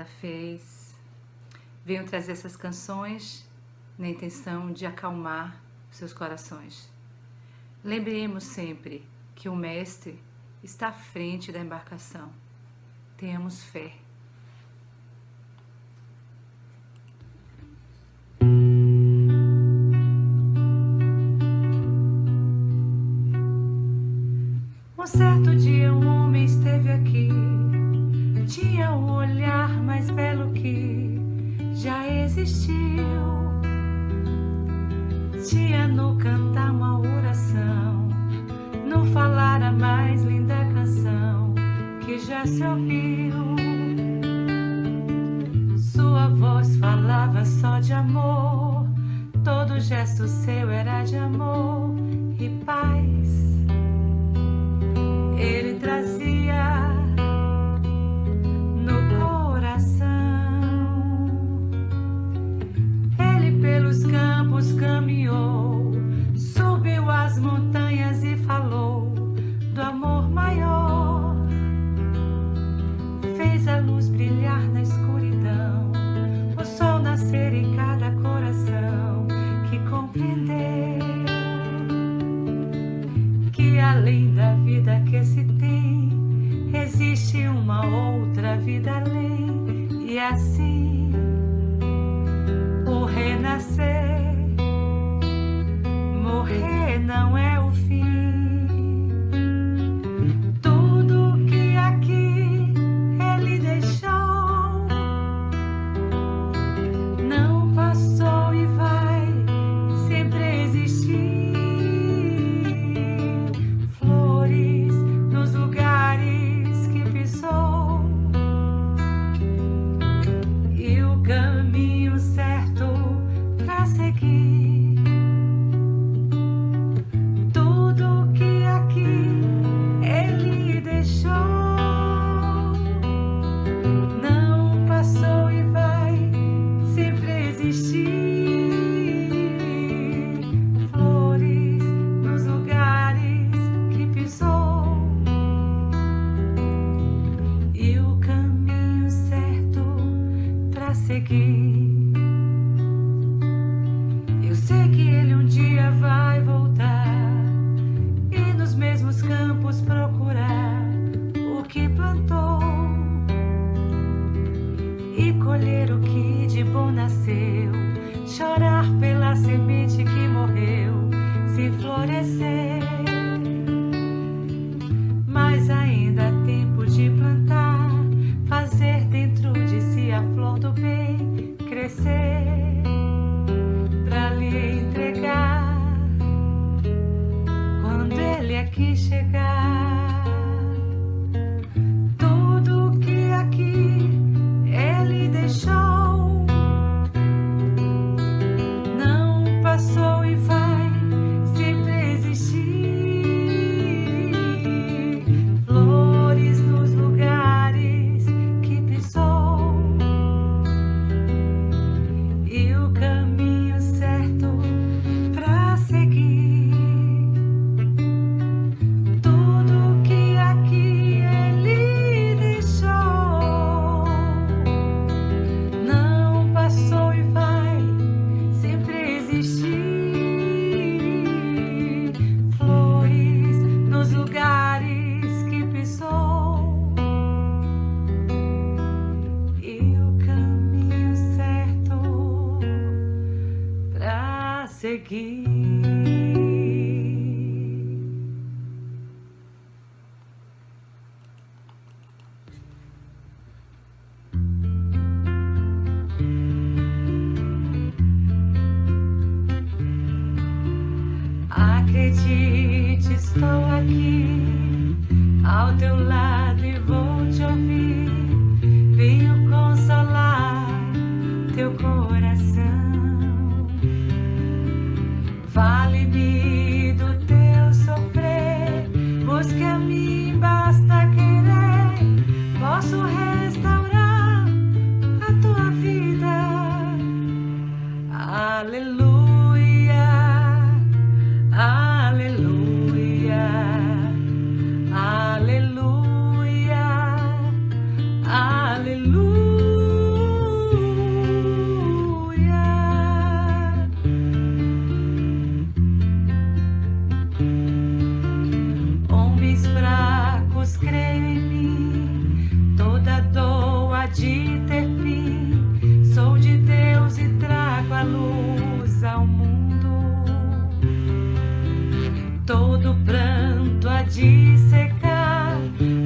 já fez. Venho trazer essas canções na intenção de acalmar seus corações. Lembremos sempre que o Mestre está à frente da embarcação. Tenhamos fé. Um certo dia um homem esteve aqui, tinha o olhar mais belo que já existiu. Tinha no cantar uma oração, no falar a mais linda canção que já se ouviu. Sua voz falava só de amor, todo gesto seu era de amor e paz. Ele trazia no coração. Ele pelos campos caminhou, subiu as montanhas e falou do amor maior. Fez a luz brilhar na escuridão, o sol nascer em cada coração que compreendeu que além da vida que se tem, existe uma outra vida além. E assim, o renascer, morrer não é o fim. Tudo que aqui ele deixou não passou e vai sempre existir. Eu sei que ele um dia vai voltar e nos mesmos campos procurar o que plantou e colher o que de bom nasceu, chorar pela semente que morreu, se florescer. Mas ainda há tempo de plantar, fazer dentro de si a flor do bem crescer, pra lhe entregar quando ele aqui chegar. Tudo que aqui ele deixou não passou e vai sempre existir. Flores nos lugares que pisou e o caminho certo pra seguir. Tudo que aqui ele deixou não passou e vai sempre existir. Flores nos lugares que pisou e o caminho certo pra seguir. Acredite, estou aqui ao teu lado e vou te ouvir. Venho consolar teu coração. Fale-me do teu sofrer, busque a mim, basta querer. Posso restaurar a tua vida. Aleluia. Aleluia, aleluia, aleluia. de ter fim. Sou de Deus e trago a luz ao mundo. Todo pranto há de secar,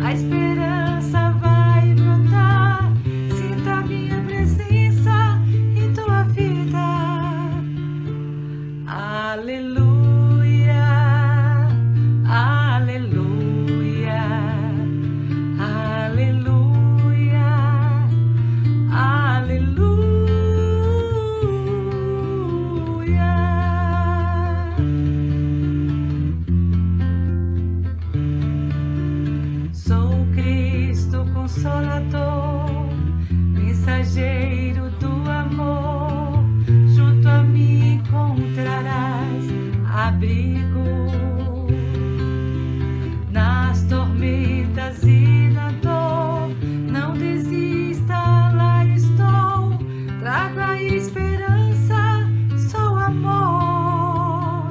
a esperança vai brotar. Sinta minha presença em tua vida. Aleluia, aleluia, aleluia, aleluia. Sou Cristo Consolador, mensageiro do amor. Junto a mim encontrarás abrigo nas tormentas e na dor. Não desista, lá estou. Trago a esperança, sou amor.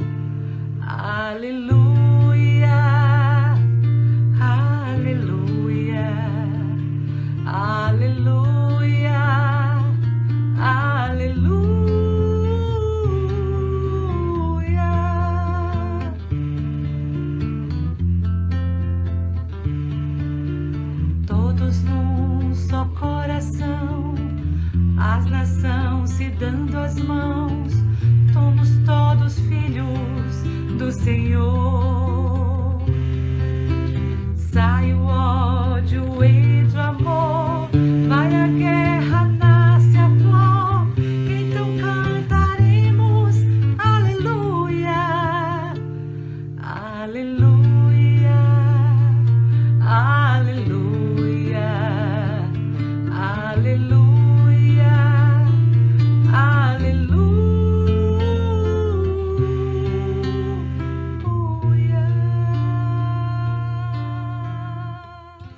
Aleluia, aleluia, aleluia, aleluia. Todos num só coração, as nações se dando as mãos. Somos todos filhos do Senhor. Sai o ódio, entra o amor. Vai a guerra, nasce a flor. Então cantaremos aleluia, aleluia, aleluia, aleluia, aleluia.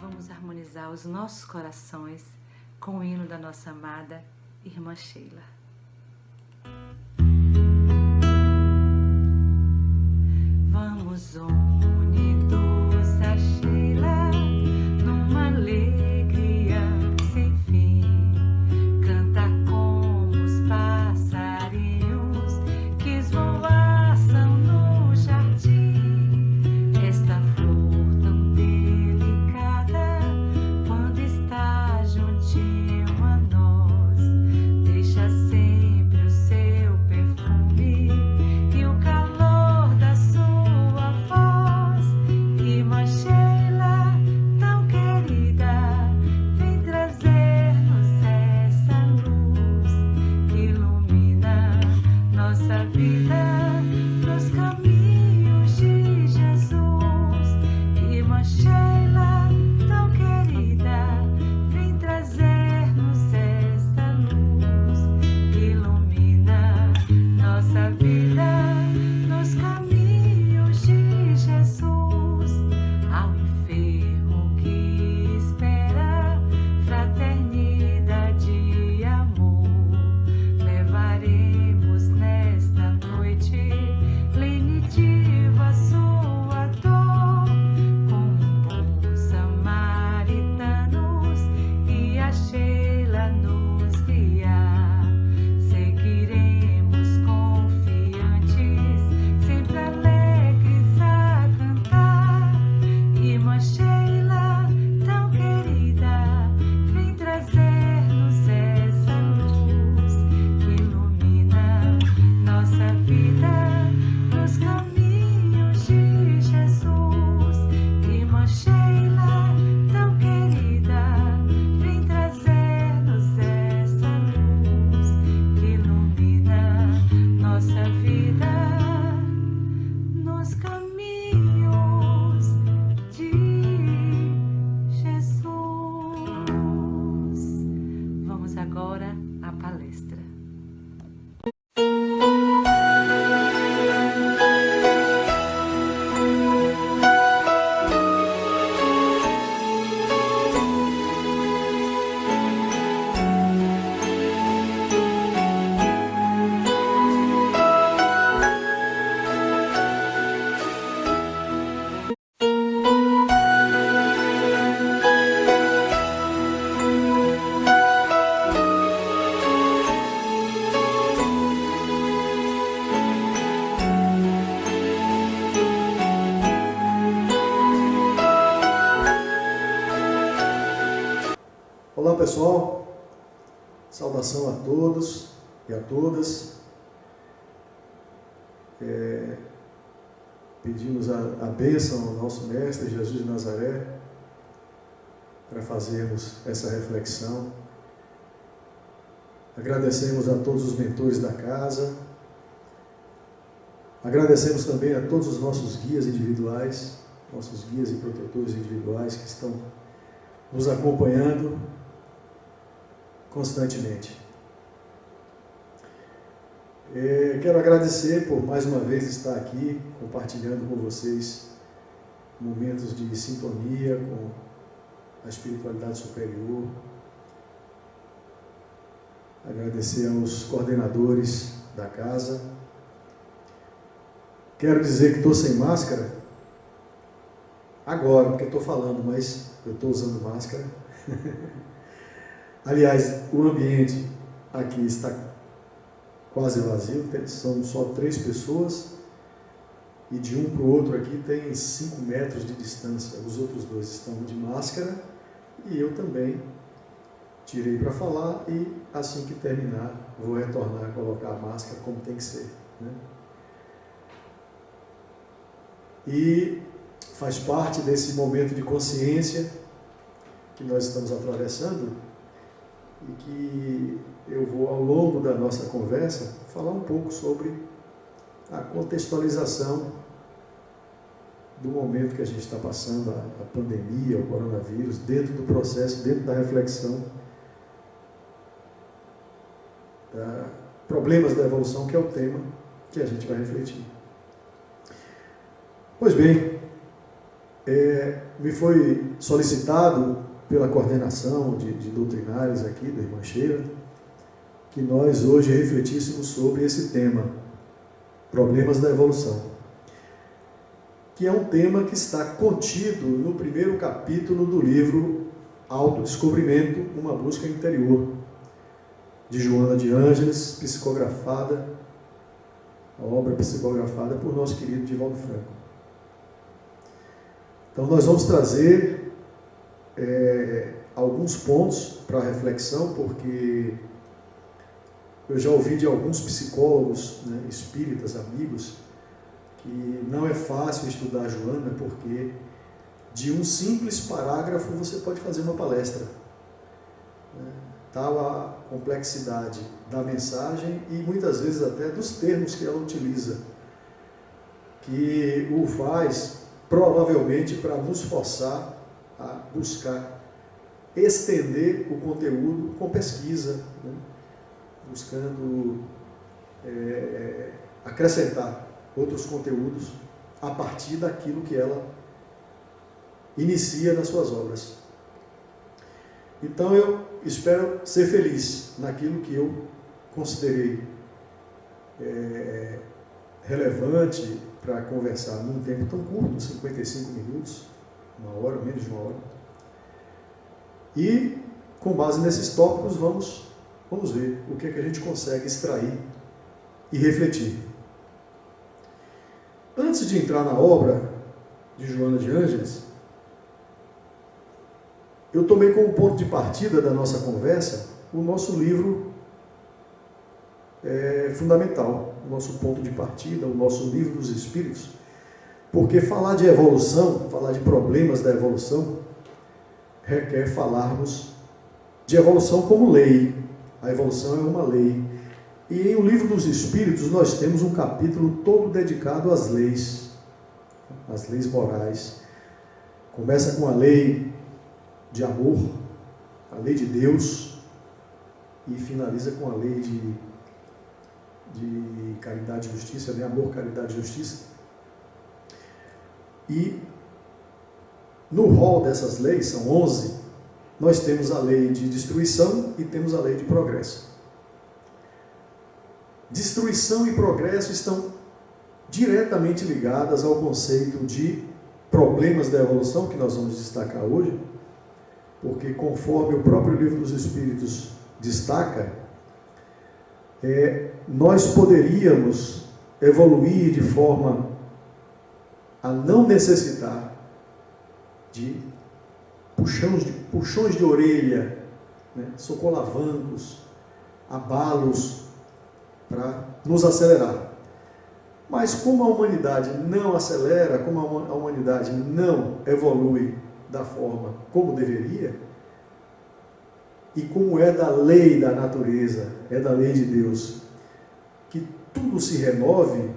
Vamos harmonizar os nossos corações com o hino da nossa amada irmã Sheila. Vamos unidos a Sheila numa alegria sem fim, cantar como os passarinhos que esvoaçam no jardim. Esta flor tão delicada, quando está juntinho a nós, deixa sempre o seu perfume e o calor da sua voz. Irmã Sheila, tão querida, vem trazer-nos essa luz que ilumina nossa vida nos caminhos de Jesus. Irmã Sheila, tão querida, vem trazer-nos essa luz que ilumina nossa vida nos caminhos de Jesus. Ao enfermo que espera fraternidade e amor, levaremos nesta noite lenitivo a sua dor. Como bons samaritanos e a Sheila nos guiar, seguiremos confiantes, sempre alegres a cantar. Irmã Sheila, tão querida, vem trazer-nos essa luz que ilumina nossa vida nos caminhos de Jesus. Irmã Sheila, tão querida, vem trazer-nos essa luz que ilumina nossa vida nos caminhos de Jesus. Vamos agora à palestra. pessoal, saudação a todos e a todas. Pedimos a bênção ao nosso Mestre Jesus de Nazaré para fazermos essa reflexão. Agradecemos a todos os mentores da casa. Agradecemos também a todos os nossos guias individuais, nossos guias e protetores individuais que estão nos acompanhando constantemente. Quero agradecer por mais uma vez estar aqui compartilhando com vocês momentos de sintonia com a espiritualidade superior. Agradecer aos coordenadores da casa. Quero dizer que estou sem máscara agora, porque estou falando, mas eu estou usando máscara. Aliás, o ambiente aqui está quase vazio, são só 3 pessoas e de um para o outro aqui tem 5 metros de distância. Os outros 2 estão de máscara e eu também tirei para falar e assim que terminar vou retornar a colocar a máscara como tem que ser, né? E faz parte desse momento de consciência que nós estamos atravessando e que eu vou, ao longo da nossa conversa, falar um pouco sobre a contextualização do momento que a gente está passando, a pandemia, o coronavírus, dentro do processo, dentro da reflexão, problemas da evolução, que é o tema que a gente vai refletir. Pois bem, me foi solicitado pela coordenação de doutrinários aqui, da Irmã Sheila, que nós hoje refletíssemos sobre esse tema, problemas da evolução, que é um tema que está contido no primeiro capítulo do livro Autodescobrimento, uma busca interior, de Joana de Ângeles, psicografada, a obra psicografada por nosso querido Divaldo Franco. Então nós vamos trazer alguns pontos para reflexão, porque eu já ouvi de alguns psicólogos, né, espíritas, amigos, que não é fácil estudar Joana, porque de um simples parágrafo você pode fazer uma palestra, né? Tal a complexidade da mensagem e muitas vezes até dos termos que ela utiliza, que o faz provavelmente para nos forçar a buscar estender o conteúdo com pesquisa, né? Buscando acrescentar outros conteúdos a partir daquilo que ela inicia nas suas obras. Então eu espero ser feliz naquilo que eu considerei relevante para conversar num tempo tão curto, 55 minutos, 1 hora, menos de 1 hora. E, com base nesses tópicos, vamos ver o que é que a gente consegue extrair e refletir. Antes de entrar na obra de Joana de Ângeles, eu tomei como ponto de partida da nossa conversa o nosso livro fundamental, o nosso ponto de partida, o nosso livro dos Espíritos, porque falar de evolução, falar de problemas da evolução, requer falarmos de evolução como lei. A evolução é uma lei. E em O Livro dos Espíritos nós temos um capítulo todo dedicado às leis morais. Começa com a lei de amor, a lei de Deus, e finaliza com a lei de caridade e justiça, né? Amor, caridade e justiça. E no rol dessas leis, são 11, nós temos a lei de destruição e temos a lei de progresso. Destruição e progresso estão diretamente ligadas ao conceito de problemas da evolução, que nós vamos destacar hoje, porque conforme o próprio Livro dos Espíritos destaca, nós poderíamos evoluir de forma a não necessitar de puxões de orelha né? Socolavancos, abalos para nos acelerar. Mas como a humanidade não acelera, como a humanidade não evolui da forma como deveria, e como é da lei da natureza, é da lei de Deus, que tudo se renove,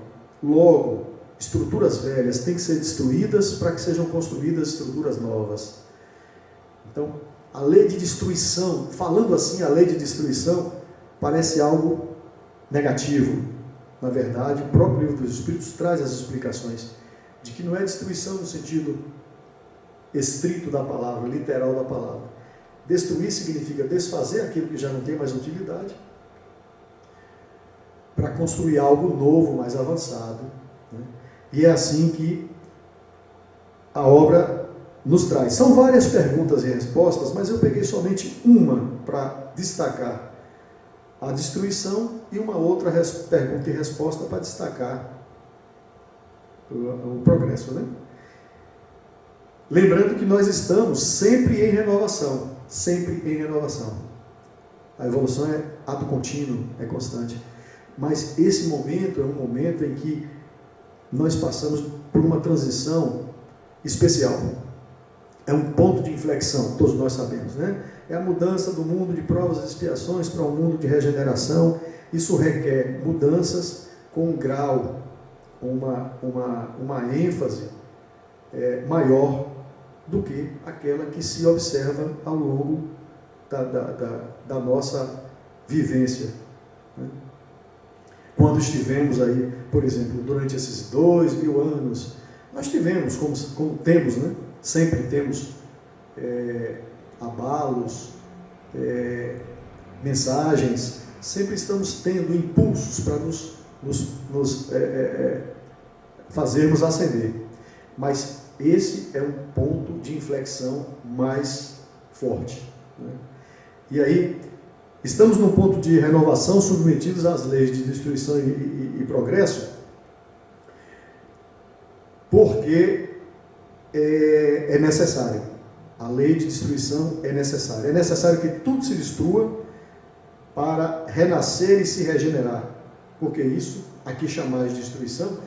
logo, estruturas velhas têm que ser destruídas para que sejam construídas estruturas novas. Então, a lei de destruição, falando assim, a lei de destruição parece algo negativo. Na verdade, o próprio livro dos Espíritos traz as explicações de que não é destruição no sentido estrito da palavra, literal da palavra. Destruir significa desfazer aquilo que já não tem mais utilidade para construir algo novo, mais avançado, né? E é assim que a obra nos traz. São várias perguntas e respostas, mas eu peguei somente uma para destacar a destruição e uma outra pergunta e resposta para destacar o progresso, né? Lembrando que nós estamos sempre em renovação, sempre em renovação. A evolução é ato contínuo, é constante. Mas esse momento é um momento em que nós passamos por uma transição especial. É um ponto de inflexão, todos nós sabemos, né? É a mudança do mundo de provas e expiações para um mundo de regeneração. Isso requer mudanças com um grau, uma ênfase maior do que aquela que se observa ao longo da nossa vivência, né? Quando estivemos aí, por exemplo, durante esses 2000 anos, nós tivemos, como temos, né? Sempre temos abalos, mensagens, sempre estamos tendo impulsos para nos fazermos ascender. Mas esse é um ponto de inflexão mais forte, né? E aí, estamos num ponto de renovação submetidos às leis de destruição e progresso, porque é necessário. A lei de destruição é necessária. É necessário que tudo se destrua para renascer e se regenerar. Porque isso, aqui chamado de destruição,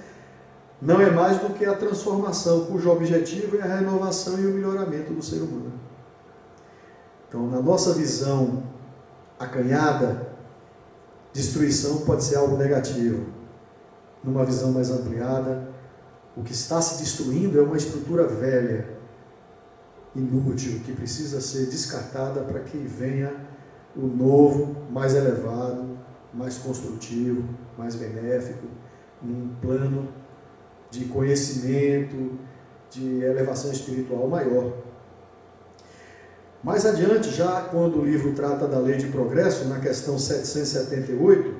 não é mais do que a transformação, cujo objetivo é a renovação e o melhoramento do ser humano. Então, na nossa visão acanhada, destruição pode ser algo negativo. Numa visão mais ampliada, o que está se destruindo é uma estrutura velha, inútil, que precisa ser descartada para que venha o novo, mais elevado, mais construtivo, mais benéfico, num plano de conhecimento, de elevação espiritual maior. Mais adiante, já quando o livro trata da lei de progresso, na questão 778,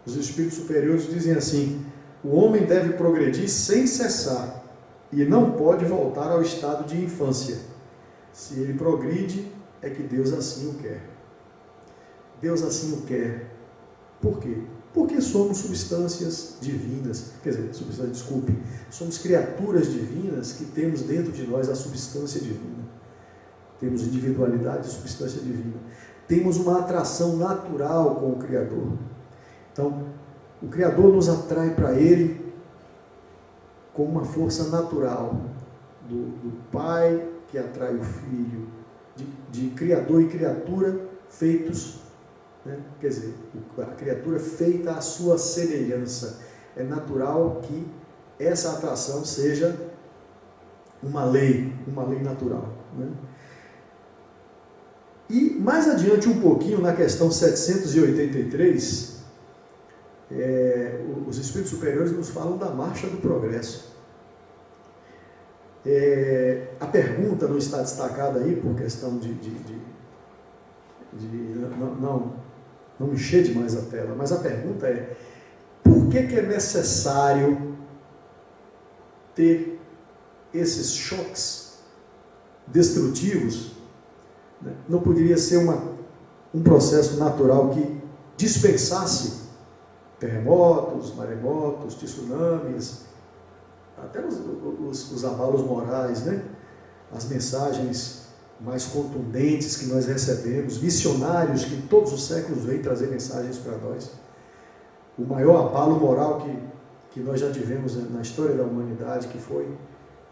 os espíritos superiores dizem assim: o homem deve progredir sem cessar e não pode voltar ao estado de infância. Se ele progride, é que Deus assim o quer. Deus assim o quer. Por quê? Porque somos substâncias divinas, somos criaturas divinas que temos dentro de nós a substância divina. Temos individualidade e substância divina. Temos uma atração natural com o Criador. Então, o Criador nos atrai para Ele com uma força natural do Pai que atrai o Filho, de Criador e criatura feitos, né? Quer dizer, a criatura feita à sua semelhança. É natural que essa atração seja uma lei natural, né? E mais adiante um pouquinho, na questão 783, os Espíritos Superiores nos falam da marcha do progresso. A pergunta não está destacada aí por questão de não encher demais a tela, mas a pergunta é: por que é necessário ter esses choques destrutivos? Não poderia ser um processo natural que dispensasse terremotos, maremotos, tsunamis, até os abalos morais, né? As mensagens mais contundentes que nós recebemos, missionários que todos os séculos vêm trazer mensagens para nós. O maior abalo moral que nós já tivemos na história da humanidade, que foi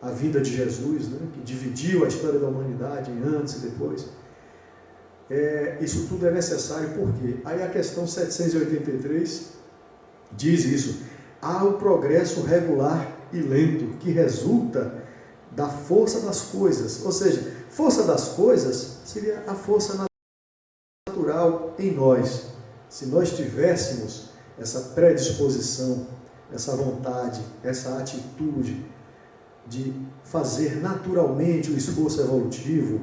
a vinda de Jesus, né? Que dividiu a história da humanidade em antes e depois. Isso tudo é necessário, por quê? Aí a questão 783 diz isso: há o progresso regular e lento que resulta da força das coisas. Ou seja, força das coisas seria a força natural em nós. Se nós tivéssemos essa predisposição, essa vontade, essa atitude de fazer naturalmente o esforço evolutivo,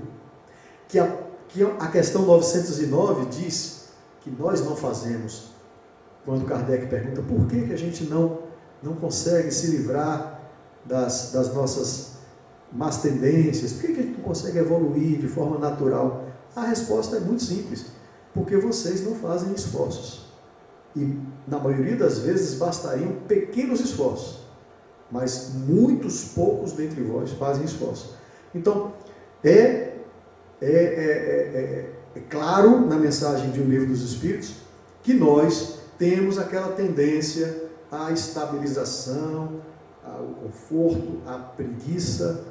que a questão 909 diz que nós não fazemos. Quando Kardec pergunta por que a gente não consegue se livrar das nossas más tendências, por que a gente não consegue evoluir de forma natural? A resposta é muito simples: porque vocês não fazem esforços. E na maioria das vezes bastariam pequenos esforços, mas muitos poucos dentre vós fazem esforço. Então, é claro na mensagem de O Livro dos Espíritos que nós temos aquela tendência à estabilização, ao conforto, à preguiça,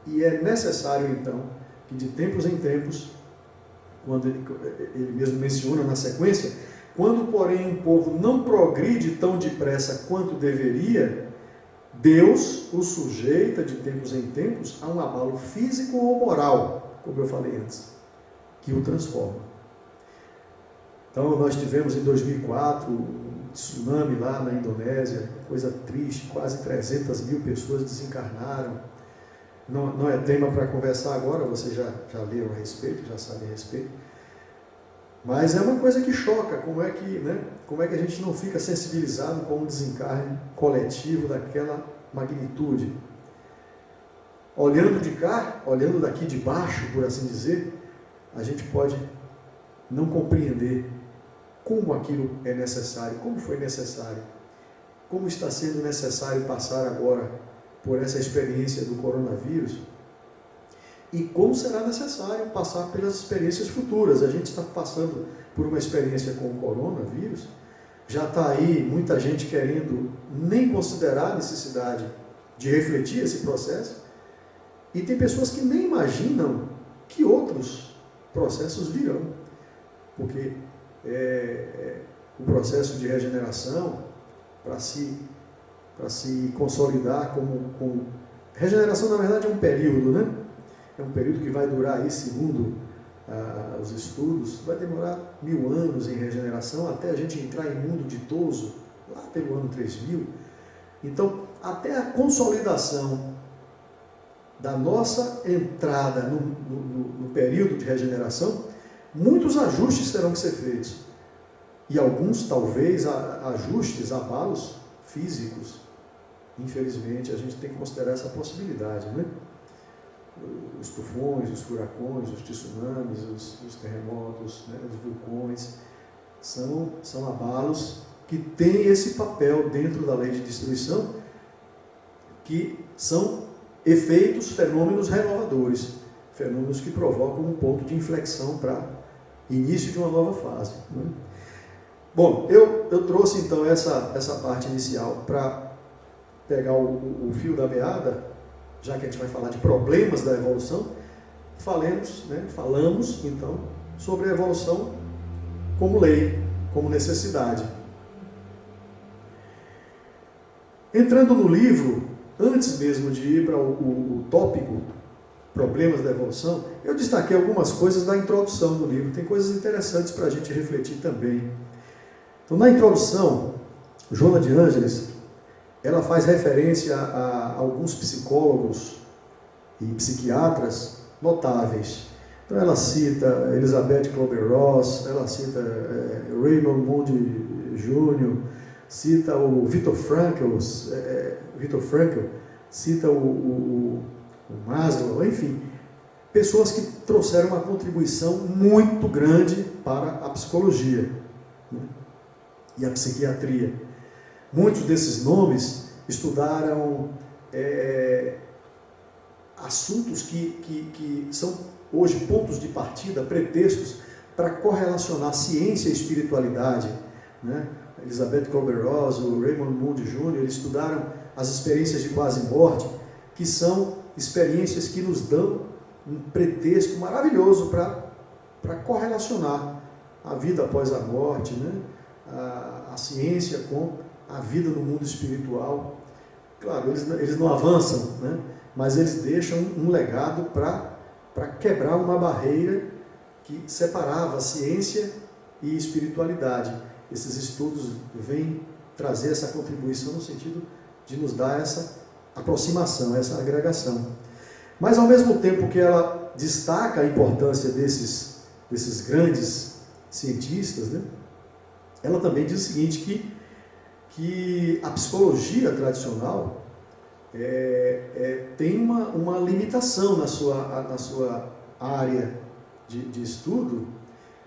e é necessário então que de tempos em tempos, quando ele mesmo menciona na sequência, quando porém um povo não progride tão depressa quanto deveria, Deus o sujeita de tempos em tempos a um abalo físico ou moral, como eu falei antes, que o transforma. Então nós tivemos em 2004 um tsunami lá na Indonésia, coisa triste, quase 300 mil pessoas desencarnaram. Não é tema para conversar agora, vocês já leram a respeito, já sabem a respeito. Mas é uma coisa que choca, como é que a gente não fica sensibilizado com um desencarne coletivo daquela magnitude. Olhando de cá, olhando daqui de baixo, por assim dizer, a gente pode não compreender como aquilo é necessário, como foi necessário, como está sendo necessário passar agora por essa experiência do coronavírus, e como será necessário passar pelas experiências futuras. A gente está passando por uma experiência com o coronavírus, já está aí muita gente querendo nem considerar a necessidade de refletir esse processo, e tem pessoas que nem imaginam que outros processos virão, porque o processo de regeneração, para se consolidar como regeneração, na verdade, é um período, né? É um período que vai durar aí, segundo os estudos, vai demorar 1000 anos em regeneração, até a gente entrar em mundo ditoso, lá pelo ano 3000. Então, até a consolidação da nossa entrada no período de regeneração, muitos ajustes terão que ser feitos. E alguns, talvez, ajustes, abalos físicos. Infelizmente, a gente tem que considerar essa possibilidade, né? Os tufões, os furacões, os tsunamis, os terremotos, né, os vulcões, são abalos que têm esse papel dentro da lei de destruição, que são efeitos, fenômenos renovadores, fenômenos que provocam um ponto de inflexão para início de uma nova fase, né? Bom, eu trouxe então essa parte inicial para pegar o fio da meada, já que a gente vai falar de problemas da evolução. Falamos então sobre a evolução como lei, como necessidade. Entrando no livro, antes mesmo de ir para o tópico problemas da evolução, eu destaquei algumas coisas da introdução do livro. Tem coisas interessantes para a gente refletir também. Então, na introdução, Joana de Ângeles, ela faz referência a alguns psicólogos e psiquiatras notáveis. Então ela cita Elizabeth Kübler-Ross, ela cita Raymond Moody Jr., cita o Viktor Frankl, cita o Maslow, enfim, pessoas que trouxeram uma contribuição muito grande para a psicologia, né, e a psiquiatria. Muitos desses nomes estudaram assuntos que são hoje pontos de partida, pretextos para correlacionar ciência e espiritualidade, né? Elizabeth Kübler-Ross, o Raymond Moody Jr., eles estudaram as experiências de quase morte, que são experiências que nos dão um pretexto maravilhoso para correlacionar a vida após a morte, né? A ciência com a vida no mundo espiritual. Claro, eles não avançam, né? Mas eles deixam um legado para quebrar uma barreira que separava a ciência e espiritualidade. Esses estudos vêm trazer essa contribuição no sentido de nos dar essa aproximação, essa agregação. Mas, ao mesmo tempo que ela destaca a importância desses grandes cientistas, né, ela também diz o seguinte, que a psicologia tradicional tem uma limitação na sua área de estudo.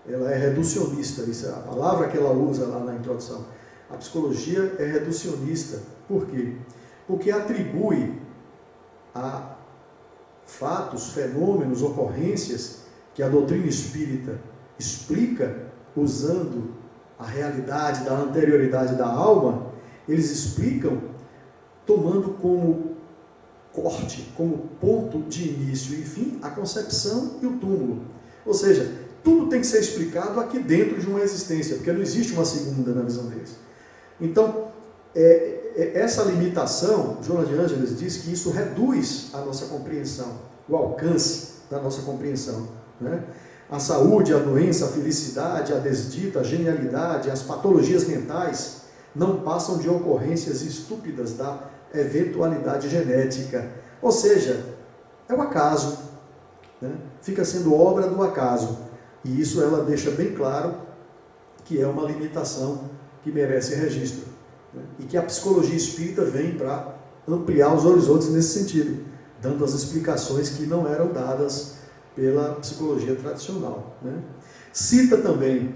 Ela é reducionista, isso é a palavra que ela usa lá na introdução. A psicologia é reducionista. Por quê? Porque atribui a fatos, fenômenos, ocorrências que a doutrina espírita explica usando a realidade da anterioridade da alma, eles explicam tomando como corte, como ponto de início e fim, a concepção e o túmulo. Ou seja, tudo tem que ser explicado aqui dentro de uma existência, porque não existe uma segunda na visão deles. Então, essa limitação, Joana de Ângeles diz que isso reduz a nossa compreensão, o alcance da nossa compreensão, né? A saúde, a doença, a felicidade, a desdita, a genialidade, as patologias mentais não passam de ocorrências estúpidas da eventualidade genética. Ou seja, é o acaso, né? Fica sendo obra do acaso. E isso ela deixa bem claro que é uma limitação que merece registro, né? E que a psicologia espírita vem para ampliar os horizontes nesse sentido, dando as explicações que não eram dadas pela psicologia tradicional, né? Cita também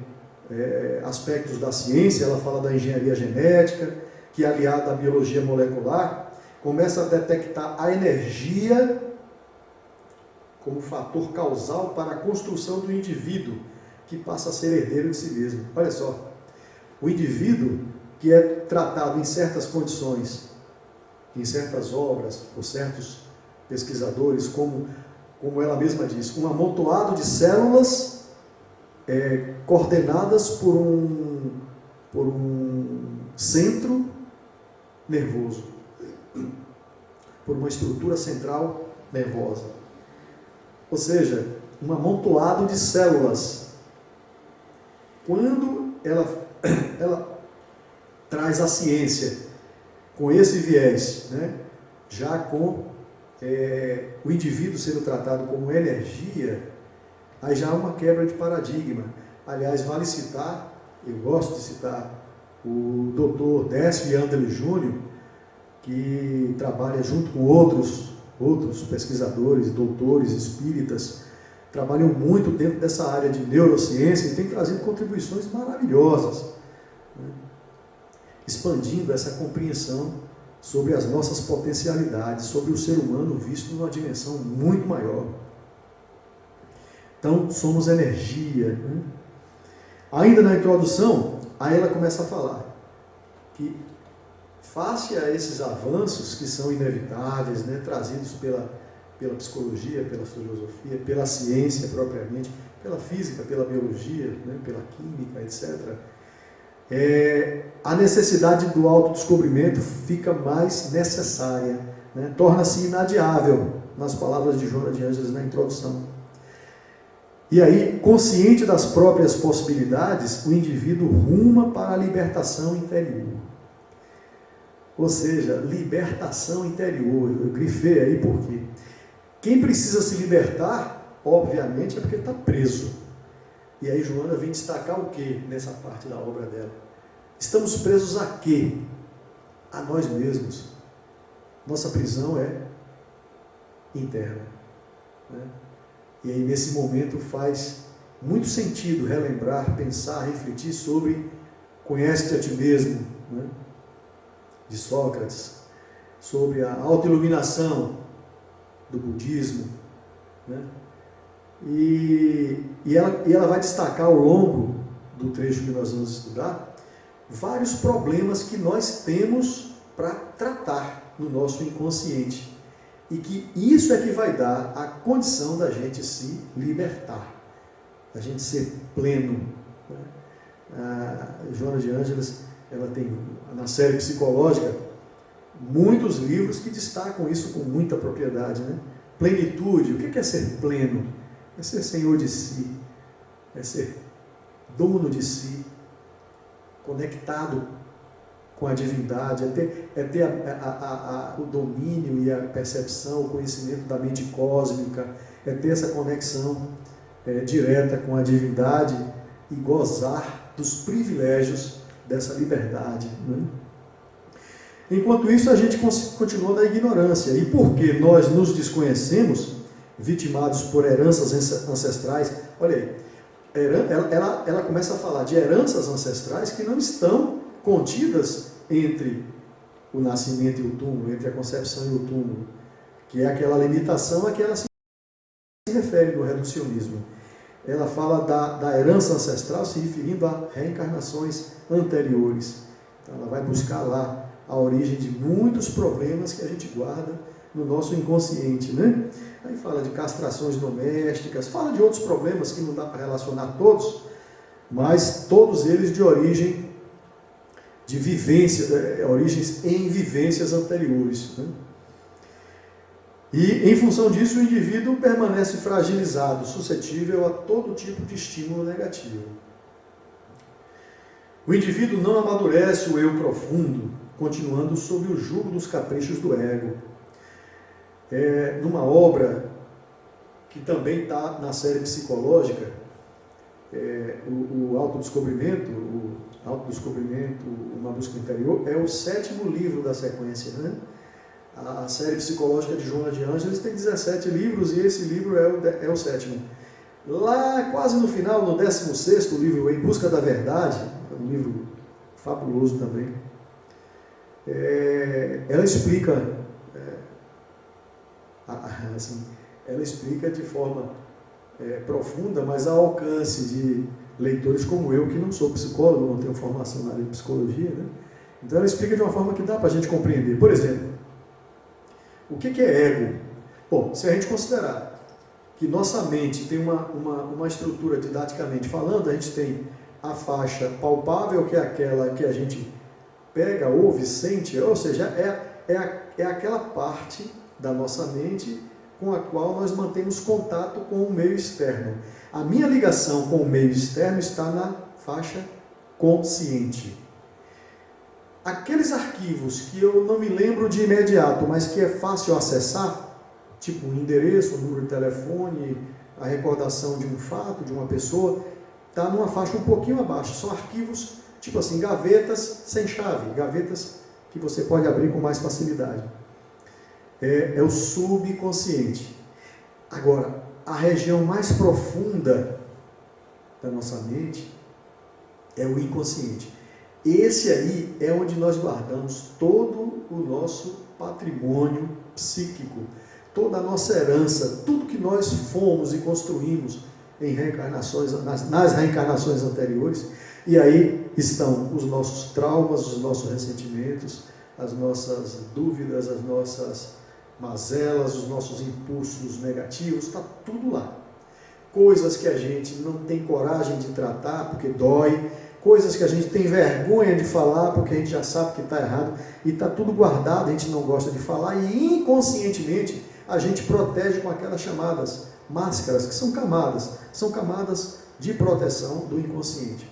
aspectos da ciência. Ela fala da engenharia genética, que aliada à biologia molecular, começa a detectar a energia como fator causal para a construção do indivíduo, que passa a ser herdeiro de si mesmo. Olha só, o indivíduo que é tratado em certas condições, em certas obras, por certos pesquisadores, como ela mesma diz, um amontoado de células coordenadas por um centro nervoso, por uma estrutura central nervosa. Ou seja, um amontoado de células. Quando ela traz a ciência com esse viés, né, já com o indivíduo sendo tratado como energia, aí já há uma quebra de paradigma. Aliás, vale citar, eu gosto de citar, o Dr. Décio Yandel Júnior, que trabalha junto com outros pesquisadores, doutores espíritas, trabalham muito dentro dessa área de neurociência e tem trazido contribuições maravilhosas, né, expandindo essa compreensão sobre as nossas potencialidades, sobre o ser humano visto numa dimensão muito maior. Então, somos energia, né? Ainda na introdução, aí ela começa a falar que, face a esses avanços que são inevitáveis, né, trazidos pela psicologia, pela filosofia, pela ciência propriamente, pela física, pela biologia, né, pela química, etc., a necessidade do autodescobrimento fica mais necessária, né? Torna-se inadiável, nas palavras de Joana de Ângeles na introdução. E aí, consciente das próprias possibilidades, o indivíduo ruma para a libertação interior. Ou seja, libertação interior. Eu grifei aí porque quem precisa se libertar, obviamente, é porque está preso. E aí Joana vem destacar o que nessa parte da obra dela? Estamos presos a quê? A nós mesmos. Nossa prisão é interna, né? E aí nesse momento faz muito sentido relembrar, pensar, refletir sobre conhece-te a ti mesmo, né, de Sócrates, sobre a autoiluminação do budismo, né? ela vai destacar ao longo do trecho que nós vamos estudar vários problemas que nós temos para tratar no nosso inconsciente. E que isso é que vai dar a condição da gente se libertar, da gente ser pleno. A Joana de Ângeles, ela tem na série psicológica muitos livros que destacam isso com muita propriedade, né? Plenitude, o que é ser pleno? É ser senhor de si, é ser dono de si, conectado com a divindade, é ter o domínio e a percepção, o conhecimento da mente cósmica, é ter essa conexão direta com a divindade e gozar dos privilégios dessa liberdade, né? Enquanto isso, a gente continua na ignorância. E porque nós nos desconhecemos, vitimados por heranças ancestrais, olha aí, ela começa a falar de heranças ancestrais que não estão contidas entre o nascimento e o túmulo, entre a concepção e o túmulo, que é aquela limitação a que ela se refere no reducionismo. Ela fala da herança ancestral se referindo a reencarnações anteriores. Então ela vai buscar lá a origem de muitos problemas que a gente guarda no nosso inconsciente, né? Aí fala de castrações domésticas, fala de outros problemas que não dá para relacionar todos, mas todos eles de origem de vivência, origens em vivências anteriores, né? E em função disso o indivíduo permanece fragilizado, suscetível a todo tipo de estímulo negativo. O indivíduo não amadurece o eu profundo, continuando sob o jugo dos caprichos do ego. Numa obra que também está na série psicológica, o Autodescobrimento, Uma Busca Interior, é o 7º livro da sequência, né? A série psicológica de Joana de Ângeles tem 17 livros e esse livro é o 7º. Lá, quase no final, no 16º livro, Em Busca da Verdade, um livro fabuloso também, ela explica, ela explica de forma profunda, mas ao alcance de leitores como eu, que não sou psicólogo, não tenho formação na área de psicologia, né? Então ela explica de uma forma que dá para a gente compreender. Por exemplo, o que é ego? Bom, se a gente considerar que nossa mente tem uma estrutura didaticamente falando, a gente tem a faixa palpável, que é aquela que a gente pega, ouve, sente, ou seja, é aquela parte da nossa mente com a qual nós mantemos contato com o meio externo. A minha ligação com o meio externo está na faixa consciente. Aqueles arquivos que eu não me lembro de imediato, mas que é fácil acessar, tipo um endereço, um número de telefone, a recordação de um fato, de uma pessoa, está numa faixa um pouquinho abaixo. São arquivos, tipo assim, gavetas sem chave, gavetas que você pode abrir com mais facilidade. É o subconsciente. Agora, a região mais profunda da nossa mente é o inconsciente. Esse aí é onde nós guardamos todo o nosso patrimônio psíquico, toda a nossa herança, tudo que nós fomos e construímos em reencarnações, nas reencarnações anteriores. E aí estão os nossos traumas, os nossos ressentimentos, as nossas dúvidas, as nossas mazelas, os nossos impulsos negativos, está tudo lá. Coisas que a gente não tem coragem de tratar porque dói, coisas que a gente tem vergonha de falar porque a gente já sabe que está errado e está tudo guardado, a gente não gosta de falar e inconscientemente a gente protege com aquelas chamadas máscaras, que são camadas de proteção do inconsciente.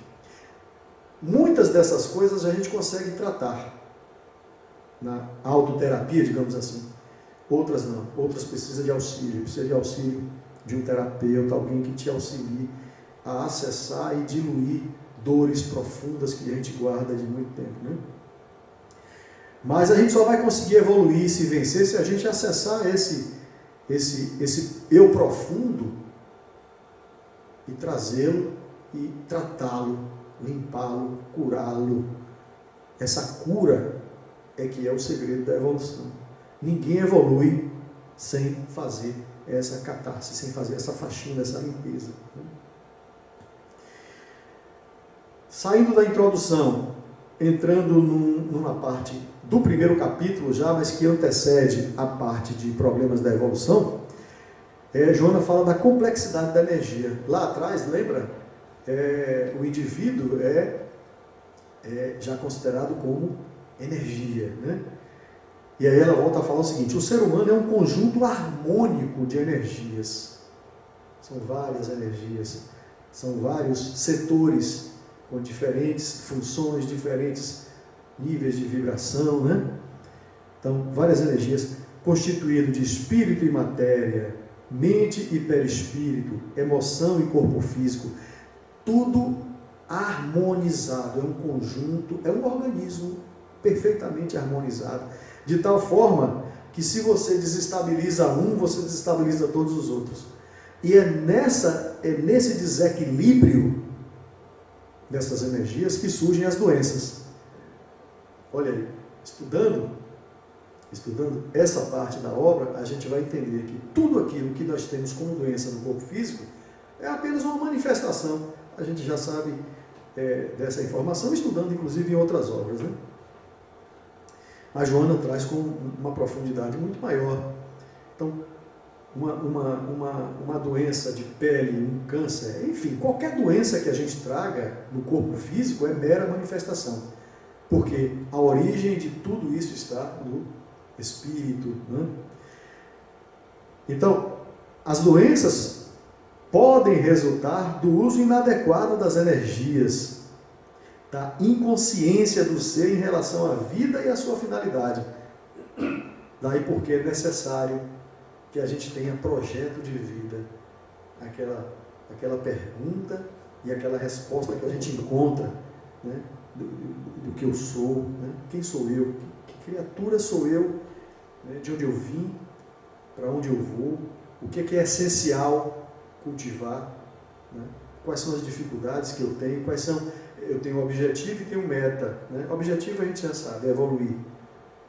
Muitas dessas coisas a gente consegue tratar na autoterapia, digamos assim. Outras não, outras precisam de auxílio, de um terapeuta, alguém que te auxilie a acessar e diluir dores profundas que a gente guarda de muito tempo, né? Mas a gente só vai conseguir evoluir e se vencer se a gente acessar esse eu profundo e trazê-lo e tratá-lo, limpá-lo, curá-lo. Essa cura é que é o segredo da evolução. Ninguém evolui sem fazer essa catarse, sem fazer essa faxina, essa limpeza. Saindo da introdução, entrando numa parte do primeiro capítulo já, mas que antecede a parte de problemas da evolução, Joana fala da complexidade da energia. Lá atrás, lembra? O indivíduo é já considerado como energia, né? E aí ela volta a falar o seguinte: o ser humano é um conjunto harmônico de energias. São várias energias, são vários setores com diferentes funções, diferentes níveis de vibração, né? Então, várias energias, constituído de espírito e matéria, mente e perispírito, emoção e corpo físico, tudo harmonizado, é um conjunto, é um organismo perfeitamente harmonizado, de tal forma que se você desestabiliza um, você desestabiliza todos os outros. E é nesse desequilíbrio dessas energias que surgem as doenças. Olha aí, estudando essa parte da obra, a gente vai entender que tudo aquilo que nós temos como doença no corpo físico é apenas uma manifestação. A gente já sabe dessa informação, estudando inclusive em outras obras, né? A Joana traz com uma profundidade muito maior. Então, uma doença de pele, um câncer, enfim, qualquer doença que a gente traga no corpo físico é mera manifestação, porque a origem de tudo isso está no espírito, né? Então, as doenças podem resultar do uso inadequado das energias, da inconsciência do ser em relação à vida e à sua finalidade. Daí porque é necessário que a gente tenha projeto de vida, aquela pergunta e aquela resposta que a gente encontra, né, do que eu sou, né? Quem sou eu, que criatura sou eu, né? De onde eu vim, para onde eu vou, o que é essencial cultivar, né? Quais são as dificuldades que eu tenho, eu tenho objetivo e tenho meta, né? Objetivo a gente já sabe, é evoluir.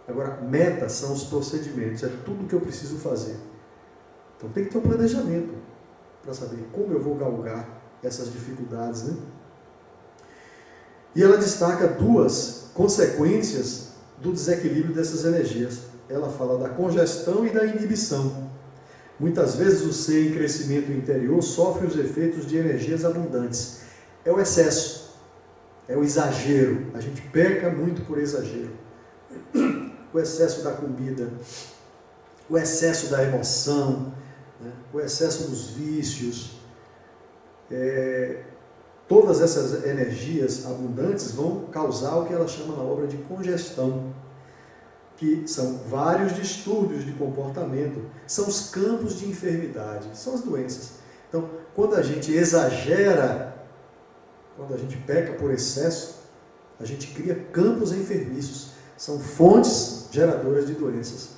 Agora, metas são os procedimentos, é tudo que eu preciso fazer. Então tem que ter um planejamento para saber como eu vou galgar essas dificuldades, né? E ela destaca duas consequências do desequilíbrio dessas energias. Ela fala da congestão e da inibição. Muitas vezes o ser em crescimento interior sofre os efeitos de energias abundantes. É o excesso, é o exagero. A gente peca muito por exagero. O excesso da comida, o excesso da emoção, né? O excesso dos vícios. Todas essas energias abundantes vão causar o que ela chama na obra de congestão, que são vários distúrbios de comportamento, são os campos de enfermidade, são as doenças. Então, quando a gente exagera, quando a gente peca por excesso, a gente cria campos enfermiços, são fontes geradoras de doenças.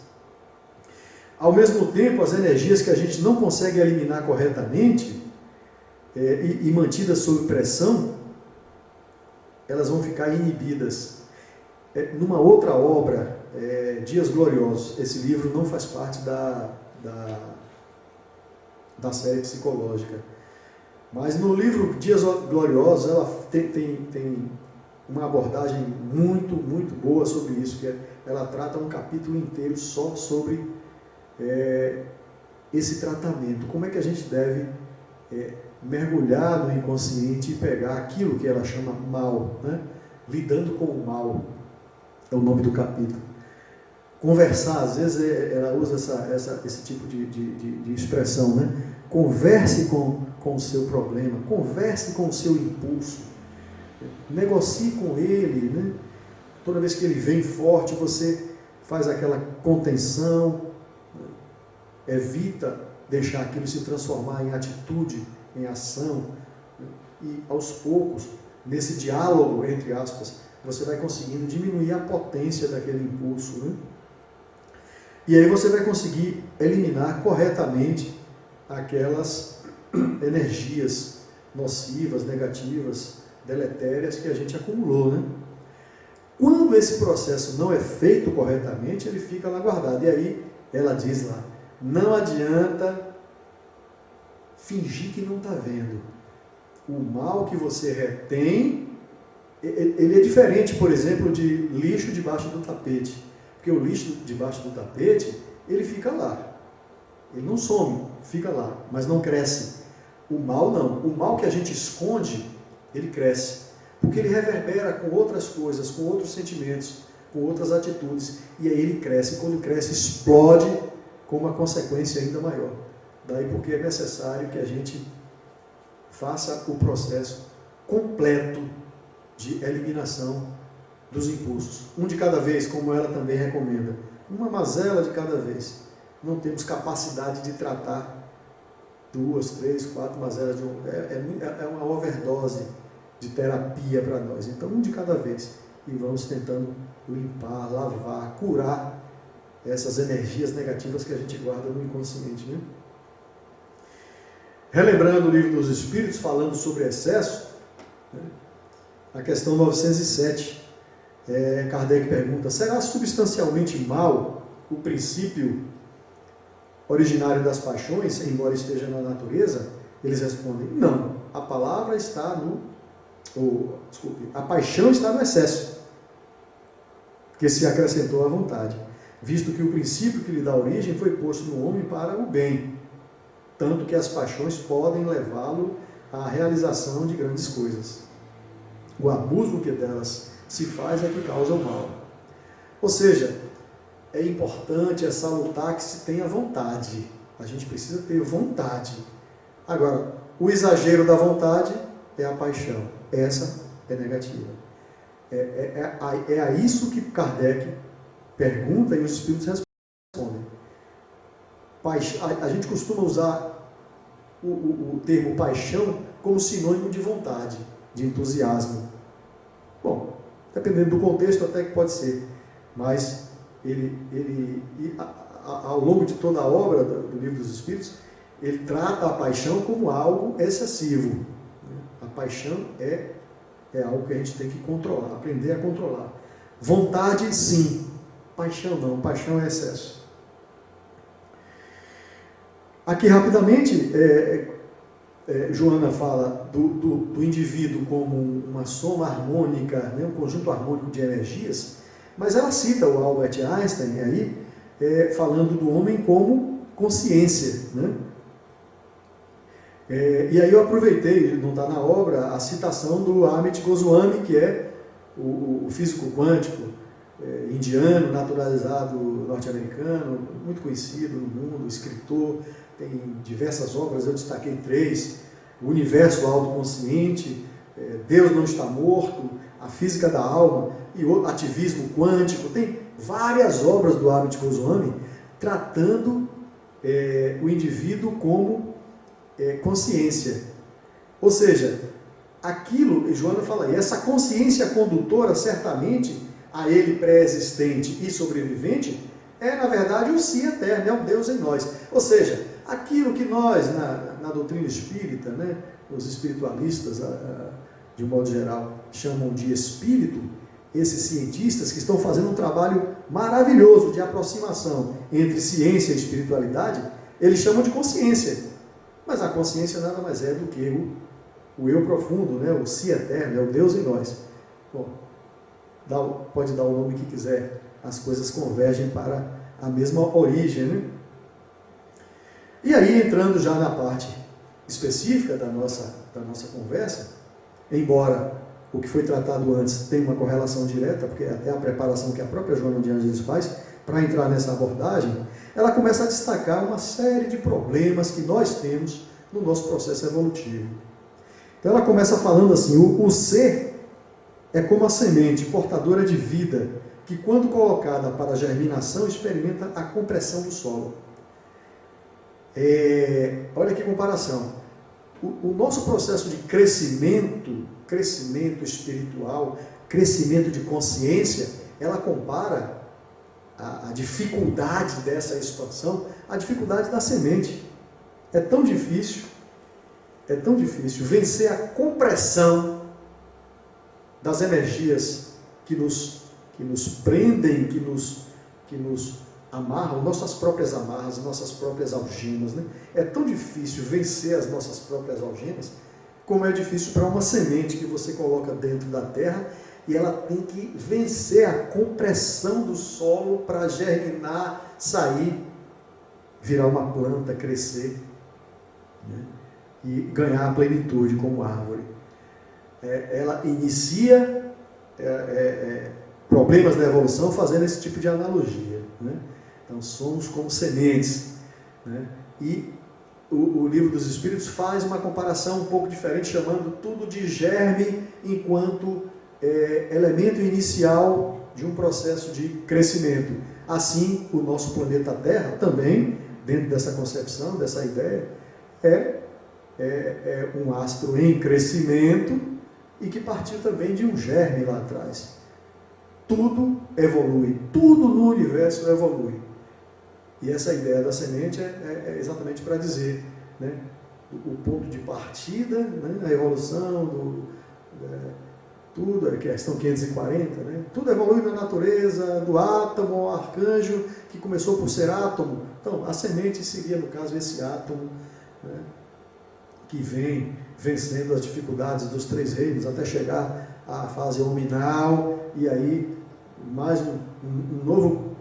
Ao mesmo tempo, as energias que a gente não consegue eliminar corretamente e mantidas sob pressão, elas vão ficar inibidas. Numa outra obra, Dias Gloriosos, esse livro não faz parte da série psicológica, mas no livro Dias Gloriosos ela tem uma abordagem muito, muito boa sobre isso, que ela trata um capítulo inteiro só sobre esse tratamento, como é que a gente deve mergulhar no inconsciente e pegar aquilo que ela chama mal, né? Lidando com o mal, é o nome do capítulo. Conversar, às vezes ela usa esse tipo de expressão, né? Converse com o seu problema, converse com o seu impulso, negocie com ele, né? Toda vez que ele vem forte, você faz aquela contenção, né? Evita deixar aquilo se transformar em atitude, em ação, né? E aos poucos, nesse diálogo, entre aspas, você vai conseguindo diminuir a potência daquele impulso, né? E aí você vai conseguir eliminar corretamente aquelas energias nocivas, negativas, deletérias que a gente acumulou, né? Quando esse processo não é feito corretamente, ele fica lá guardado. E aí ela diz lá, não adianta fingir que não está vendo. O mal que você retém, ele é diferente, por exemplo, de lixo debaixo do tapete. Porque o lixo debaixo do tapete, ele fica lá. Ele não some, fica lá, mas não cresce. O mal não. O mal que a gente esconde, ele cresce. Porque ele reverbera com outras coisas, com outros sentimentos, com outras atitudes. E aí ele cresce. E quando cresce, explode com uma consequência ainda maior. Daí porque é necessário que a gente faça o processo completo de eliminação dos impulsos. Um de cada vez, como ela também recomenda. Uma mazela de cada vez. Não temos capacidade de tratar 2, 3, 4 mazelas de um. É uma overdose de terapia para nós. Então, um de cada vez. E vamos tentando limpar, lavar, curar essas energias negativas que a gente guarda no inconsciente, né? Relembrando o Livro dos Espíritos, falando sobre excesso, né? A questão 907, Kardec pergunta: será substancialmente mal o princípio originário das paixões, embora esteja na natureza? Eles respondem: não, a palavra está a paixão está no excesso, que se acrescentou à vontade, visto que o princípio que lhe dá origem foi posto no homem para o bem, tanto que as paixões podem levá-lo à realização de grandes coisas. O abuso que delas se faz é que causa o mal. Ou seja, é importante, é salutar que se tenha vontade. A gente precisa ter vontade. Agora, o exagero da vontade é a paixão. Essa é negativa. É a isso que Kardec pergunta e os Espíritos respondem. A gente costuma usar o termo paixão como sinônimo de vontade, de entusiasmo. Bom, dependendo do contexto até que pode ser, mas ao longo de toda a obra do Livro dos Espíritos, ele trata a paixão como algo excessivo. A paixão é algo que a gente tem que controlar, aprender a controlar. Vontade, sim. Paixão não. Paixão é excesso. Aqui, rapidamente, Joana fala do indivíduo como uma soma harmônica, né, um conjunto harmônico de energias, mas ela cita o Albert Einstein aí, falando do homem como consciência, né? E aí eu aproveitei, não está na obra, a citação do Amit Goswami, que é o físico quântico indiano, naturalizado norte-americano, muito conhecido no mundo, escritor, tem diversas obras, eu destaquei 3, O Universo Autoconsciente, Deus Não Está Morto, A Física da Alma e o Ativismo Quântico. Tem várias obras do Amit Goswami tratando o indivíduo como consciência. Ou seja, aquilo, e Joana fala aí, essa consciência condutora, certamente, a ele pré-existente e sobrevivente, é na verdade o si eterno, é o Deus em nós. Ou seja, aquilo que nós, na doutrina espírita, né, os espiritualistas, de um modo geral, chamam de espírito, esses cientistas que estão fazendo um trabalho maravilhoso de aproximação entre ciência e espiritualidade, eles chamam de consciência. Mas a consciência nada mais é do que o eu profundo, né? O si eterno, é o Deus em nós. Bom, pode dar o nome que quiser, as coisas convergem para a mesma origem, né? E aí, entrando já na parte específica da nossa conversa, embora o que foi tratado antes tenha uma correlação direta, porque até a preparação que a própria Joana de Ângeles faz para entrar nessa abordagem, ela começa a destacar uma série de problemas que nós temos no nosso processo evolutivo. Então ela começa falando assim: o ser é como a semente portadora de vida, que quando colocada para a germinação experimenta a compressão do solo. Olha que comparação. O nosso processo de crescimento espiritual, crescimento de consciência, ela compara a dificuldade dessa expansão à dificuldade da semente. É tão difícil vencer a compressão das energias que nos prendem, que nos amarram, nossas próprias amarras, nossas próprias algemas, né? É tão difícil vencer as nossas próprias algemas, como é difícil para uma semente que você coloca dentro da terra e ela tem que vencer a compressão do solo para germinar, sair, virar uma planta, crescer, né? E ganhar a plenitude como árvore. Ela inicia problemas da evolução fazendo esse tipo de analogia, né? Então somos como sementes, né? E o Livro dos Espíritos faz uma comparação um pouco diferente, chamando tudo de germe enquanto elemento inicial de um processo de crescimento. Assim, o nosso planeta Terra também, dentro dessa concepção, dessa ideia, é um astro em crescimento e que partiu também de um germe lá atrás. Tudo evolui, tudo no universo evolui. E essa ideia da semente é exatamente para dizer, né, o ponto de partida, né, a evolução, tudo, a questão 540, né, tudo evolui na natureza, do átomo ao arcanjo, que começou por ser átomo. Então, a semente seria, no caso, esse átomo, né, que vem vencendo as dificuldades dos 3 reinos, até chegar à fase luminal, e aí mais um novo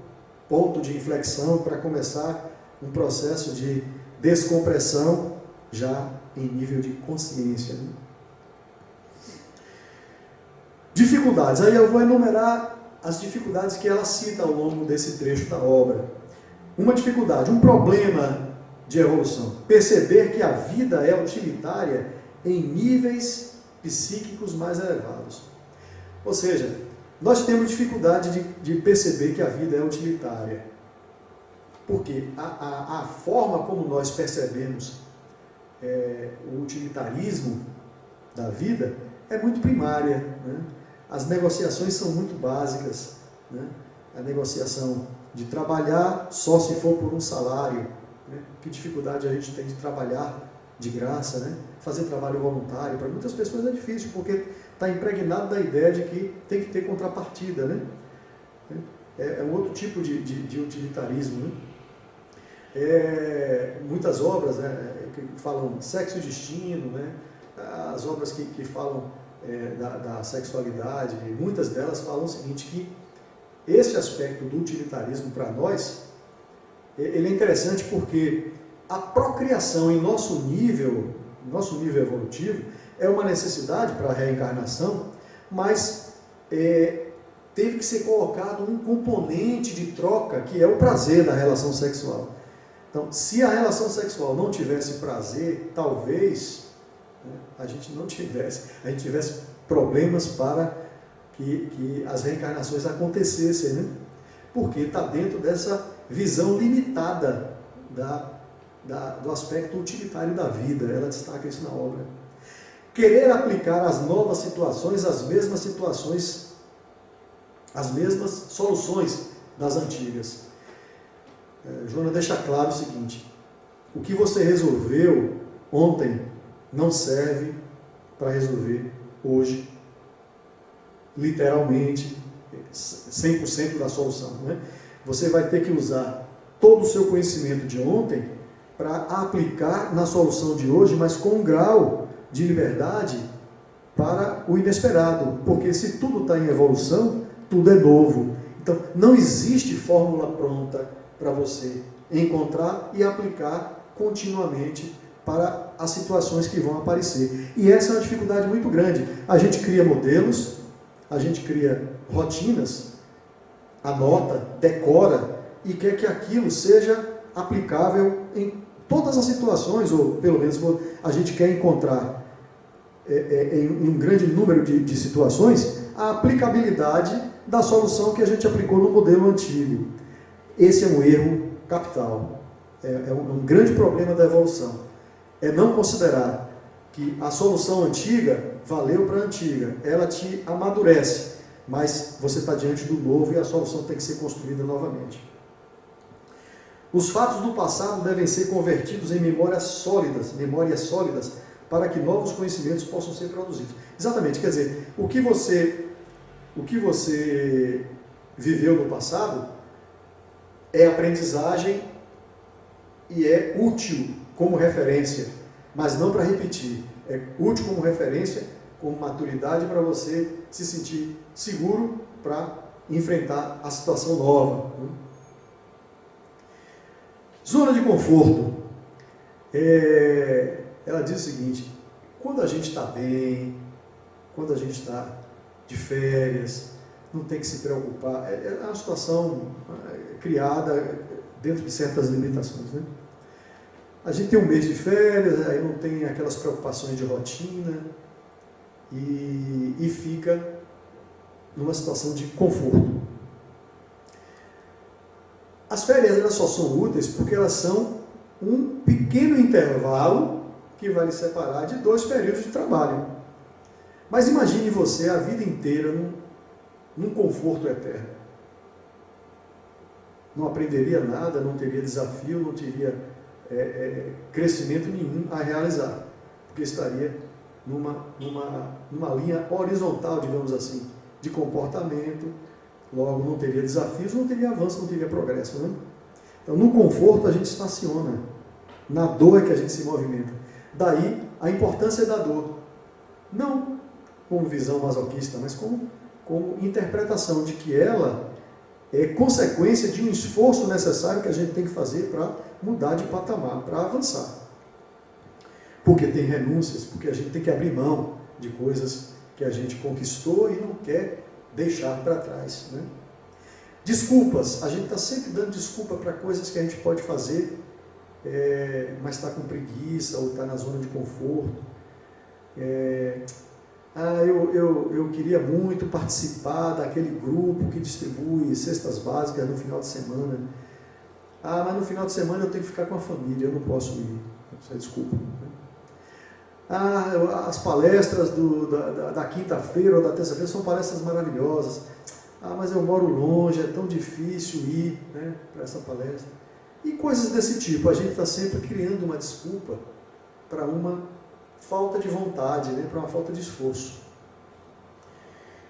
ponto de inflexão para começar um processo de descompressão já em nível de consciência, né? Dificuldades. Aí eu vou enumerar as dificuldades que ela cita ao longo desse trecho da obra. Uma dificuldade, um problema de evolução. Perceber que a vida é utilitária em níveis psíquicos mais elevados. Ou seja, nós temos dificuldade de perceber que a vida é utilitária. Porque a forma como nós percebemos o utilitarismo da vida é muito primária, né? As negociações são muito básicas, né? A negociação de trabalhar só se for por um salário, né? Que dificuldade a gente tem de trabalhar de graça, né? Fazer trabalho voluntário, para muitas pessoas é difícil, porque está impregnado da ideia de que tem que ter contrapartida, né? É um outro tipo de utilitarismo, né? Muitas obras, né, que falam sexo e destino, né? As obras que falam da sexualidade, muitas delas falam o seguinte, que esse aspecto do utilitarismo para nós, ele é interessante porque a procriação em nosso nível evolutivo, é uma necessidade para a reencarnação, mas teve que ser colocado um componente de troca, que é o prazer da relação sexual. Então, se a relação sexual não tivesse prazer, talvez, né, a gente tivesse problemas para que as reencarnações acontecessem, né? Porque está dentro dessa visão limitada do aspecto utilitário da vida. Ela destaca isso na obra. Querer aplicar às novas situações as mesmas soluções das antigas. Joana deixa claro o seguinte: o que você resolveu ontem não serve para resolver hoje, literalmente, 100% da solução, né? Você vai ter que usar todo o seu conhecimento de ontem para aplicar na solução de hoje, mas com um grau de liberdade para o inesperado, porque se tudo está em evolução, tudo é novo. Então, não existe fórmula pronta para você encontrar e aplicar continuamente para as situações que vão aparecer. E essa é uma dificuldade muito grande. A gente cria modelos, a gente cria rotinas, anota, decora e quer que aquilo seja aplicável em todas as situações, ou pelo menos a gente quer encontrar em um grande número de situações a aplicabilidade da solução que a gente aplicou no modelo antigo. Esse é um erro capital, é um grande problema da evolução. É não considerar que a solução antiga valeu para a antiga, ela te amadurece, mas você está diante do novo e a solução tem que ser construída novamente. Os fatos do passado devem ser convertidos em memórias sólidas, para que novos conhecimentos possam ser produzidos. Exatamente, quer dizer, o que você viveu no passado é aprendizagem e é útil como referência, mas não para repetir. É útil como referência, como maturidade para você se sentir seguro para enfrentar a situação nova. Zona de conforto. Ela diz o seguinte: quando a gente está bem, quando a gente está de férias, não tem que se preocupar. É uma situação criada dentro de certas limitações, né? A gente tem um mês de férias, aí não tem aquelas preocupações de rotina e fica numa situação de conforto. As férias elas só são úteis porque elas são um pequeno intervalo que vai lhe separar de 2 períodos de trabalho. Mas imagine você a vida inteira num conforto eterno. Não aprenderia nada, não teria desafio, não teria crescimento nenhum a realizar, porque estaria numa linha horizontal, digamos assim, de comportamento, logo não teria desafios, não teria avanço, não teria progresso, né? Então, no conforto a gente estaciona, na dor é que a gente se movimenta. Daí a importância da dor, não como visão masoquista, mas como interpretação de que ela é consequência de um esforço necessário que a gente tem que fazer para mudar de patamar, para avançar. Porque tem renúncias, porque a gente tem que abrir mão de coisas que a gente conquistou e não quer deixar para trás, né? Desculpas, a gente está sempre dando desculpa para coisas que a gente pode fazer, mas está com preguiça ou está na zona de conforto. Eu queria muito participar daquele grupo que distribui cestas básicas no final de semana. Mas no final de semana eu tenho que ficar com a família, eu não posso ir. Isso é desculpa. As palestras da quinta-feira ou da terça-feira são palestras maravilhosas. Mas eu moro longe, é tão difícil ir, né, para essa palestra. E coisas desse tipo. A gente está sempre criando uma desculpa para uma falta de vontade, né, para uma falta de esforço.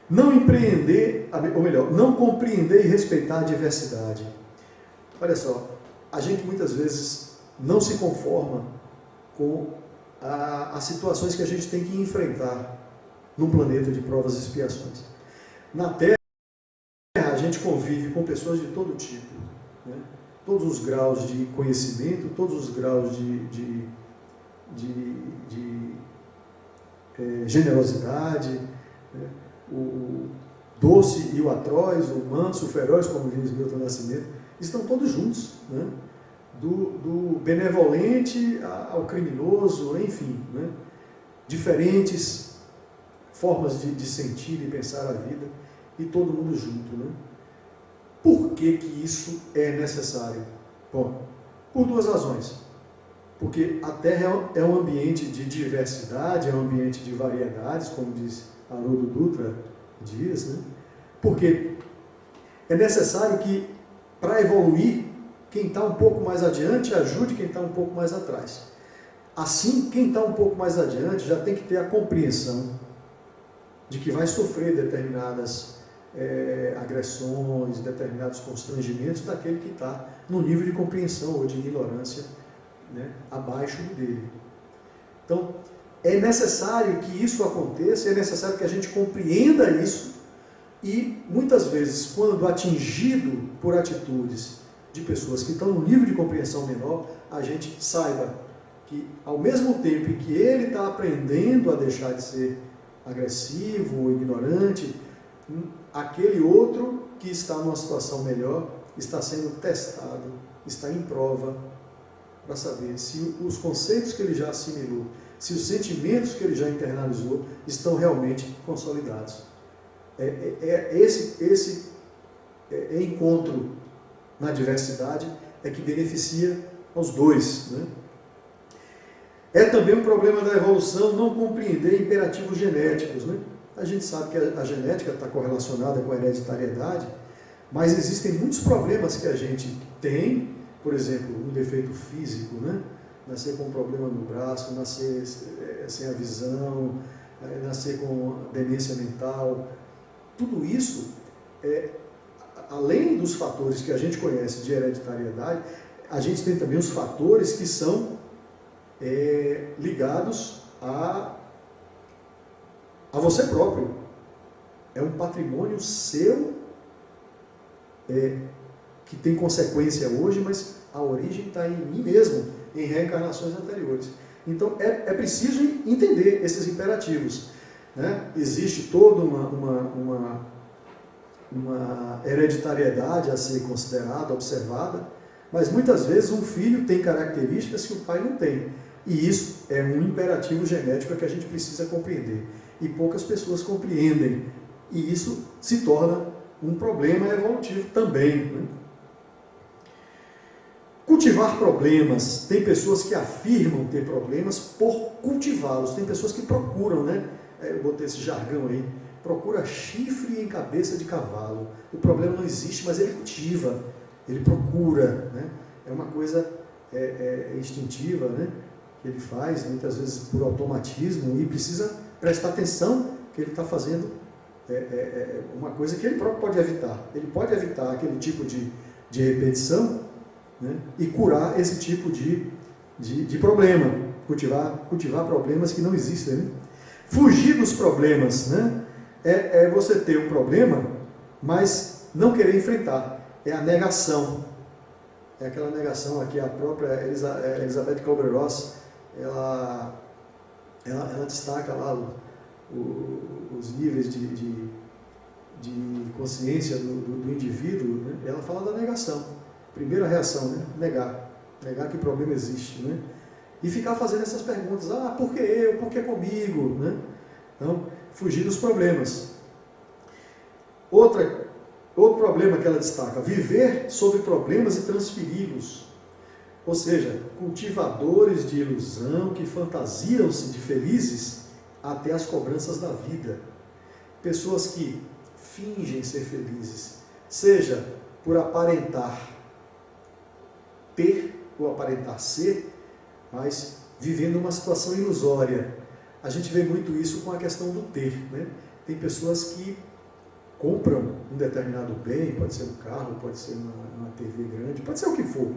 Não empreender, ou melhor, não compreender e respeitar a diversidade. Olha só, a gente muitas vezes não se conforma com as situações que a gente tem que enfrentar num planeta de provas e expiações. Na Terra, a gente convive com pessoas de todo tipo, né? Todos os graus de conhecimento, todos os graus de generosidade, né? O doce e o atroz, o manso, o feroz, como diz Milton Nascimento, estão todos juntos, né? Do benevolente ao criminoso, enfim, né? Diferentes formas de sentir e pensar a vida, e todo mundo junto, né? Por que isso é necessário? Bom, por 2 razões. Porque a Terra é um ambiente de diversidade, é um ambiente de variedades, como diz Haroldo Dutra Dias, né? Porque é necessário que, para evoluir, quem está um pouco mais adiante ajude quem está um pouco mais atrás. Assim, quem está um pouco mais adiante já tem que ter a compreensão de que vai sofrer determinadas agressões, determinados constrangimentos daquele que está no nível de compreensão ou de ignorância, né, abaixo dele. Então, é necessário que isso aconteça, é necessário que a gente compreenda isso e, muitas vezes, quando atingido por atitudes de pessoas que estão no nível de compreensão menor, a gente saiba que, ao mesmo tempo em que ele está aprendendo a deixar de ser agressivo ou ignorante, aquele outro que está numa situação melhor está sendo testado, está em prova para saber se os conceitos que ele já assimilou, se os sentimentos que ele já internalizou estão realmente consolidados. Esse encontro na diversidade é que beneficia aos dois, né? É também um problema da evolução não compreender imperativos genéticos, né? A gente sabe que a genética está correlacionada com a hereditariedade, mas existem muitos problemas que a gente tem, por exemplo, um defeito físico, né? Nascer com um problema no braço, nascer sem a visão, nascer com demência mental, tudo isso, além dos fatores que a gente conhece de hereditariedade, a gente tem também os fatores que são ligados a você próprio. É um patrimônio seu que tem consequência hoje, mas a origem está em mim mesmo, em reencarnações anteriores. Então é preciso entender esses imperativos, né? Existe toda uma hereditariedade a ser considerada, observada, mas muitas vezes um filho tem características que o pai não tem. E isso é um imperativo genético que a gente precisa compreender. E poucas pessoas compreendem. E isso se torna um problema evolutivo também, né? Cultivar problemas. Tem pessoas que afirmam ter problemas por cultivá-los. Tem pessoas que procuram, né? Eu botei esse jargão aí. Procura chifre em cabeça de cavalo. O problema não existe, mas ele cultiva. Ele procura, né? É uma coisa instintiva, né? Que ele faz, muitas vezes por automatismo, e precisa prestar atenção que ele está fazendo uma coisa que ele próprio pode evitar. Ele pode evitar aquele tipo de repetição, né? E curar esse tipo de problema. Cultivar problemas que não existem, né? Fugir dos problemas, né? É você ter um problema, mas não querer enfrentar. É a negação. É aquela negação aqui, a própria Elizabeth Kübler-Ross, ela destaca lá os níveis de consciência do indivíduo, né? Ela fala da negação. Primeira reação, né? Negar que o problema existe, né? E ficar fazendo essas perguntas, por que eu? Por que comigo? Né? Então, fugir dos problemas. Outro problema que ela destaca, viver sobre problemas e transferi-los. Ou seja, cultivadores de ilusão que fantasiam-se de felizes até as cobranças da vida. Pessoas que fingem ser felizes, seja por aparentar ter ou aparentar ser, mas vivendo uma situação ilusória. A gente vê muito isso com a questão do ter, né? Tem pessoas que compram um determinado bem, pode ser um carro, pode ser uma TV grande, pode ser o que for,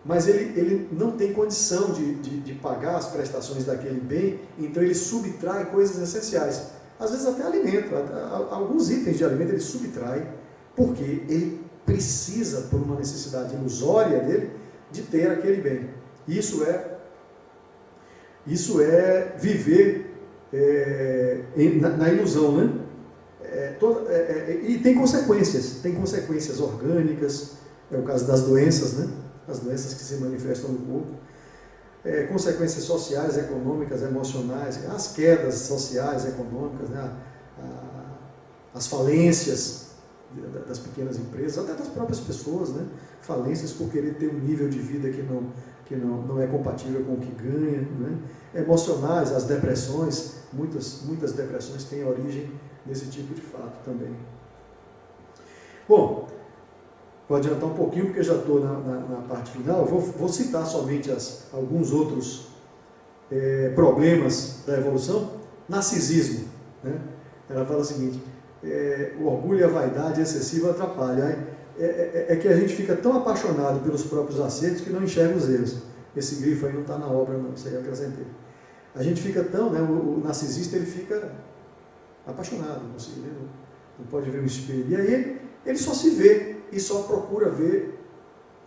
mas ele não tem condição de pagar as prestações daquele bem, então ele subtrai coisas essenciais. Às vezes até alimento, alguns itens de alimento ele subtrai, porque ele precisa, por uma necessidade ilusória dele, de ter aquele bem. Isso é viver na ilusão, né? E tem consequências orgânicas, é o caso das doenças, né? As doenças que se manifestam no corpo, consequências sociais, econômicas, emocionais, as quedas sociais, econômicas, né? As falências das pequenas empresas, até das próprias pessoas, né? Falências por querer ter um nível de vida que não é compatível com o que ganha, né? Emocionais, as depressões, muitas depressões têm origem nesse tipo de fato também. Bom, vou adiantar um pouquinho porque já estou na parte final. Vou citar somente alguns outros problemas da evolução. Narcisismo, né? Ela fala o seguinte: o orgulho e a vaidade excessiva atrapalham. É que a gente fica tão apaixonado pelos próprios acertos que não enxerga os erros. Esse grifo aí não está na obra, não, isso aí eu acrescentei. A gente fica tão, né, o narcisista ele fica apaixonado, não pode ver o espelho. E aí ele só se vê e só procura ver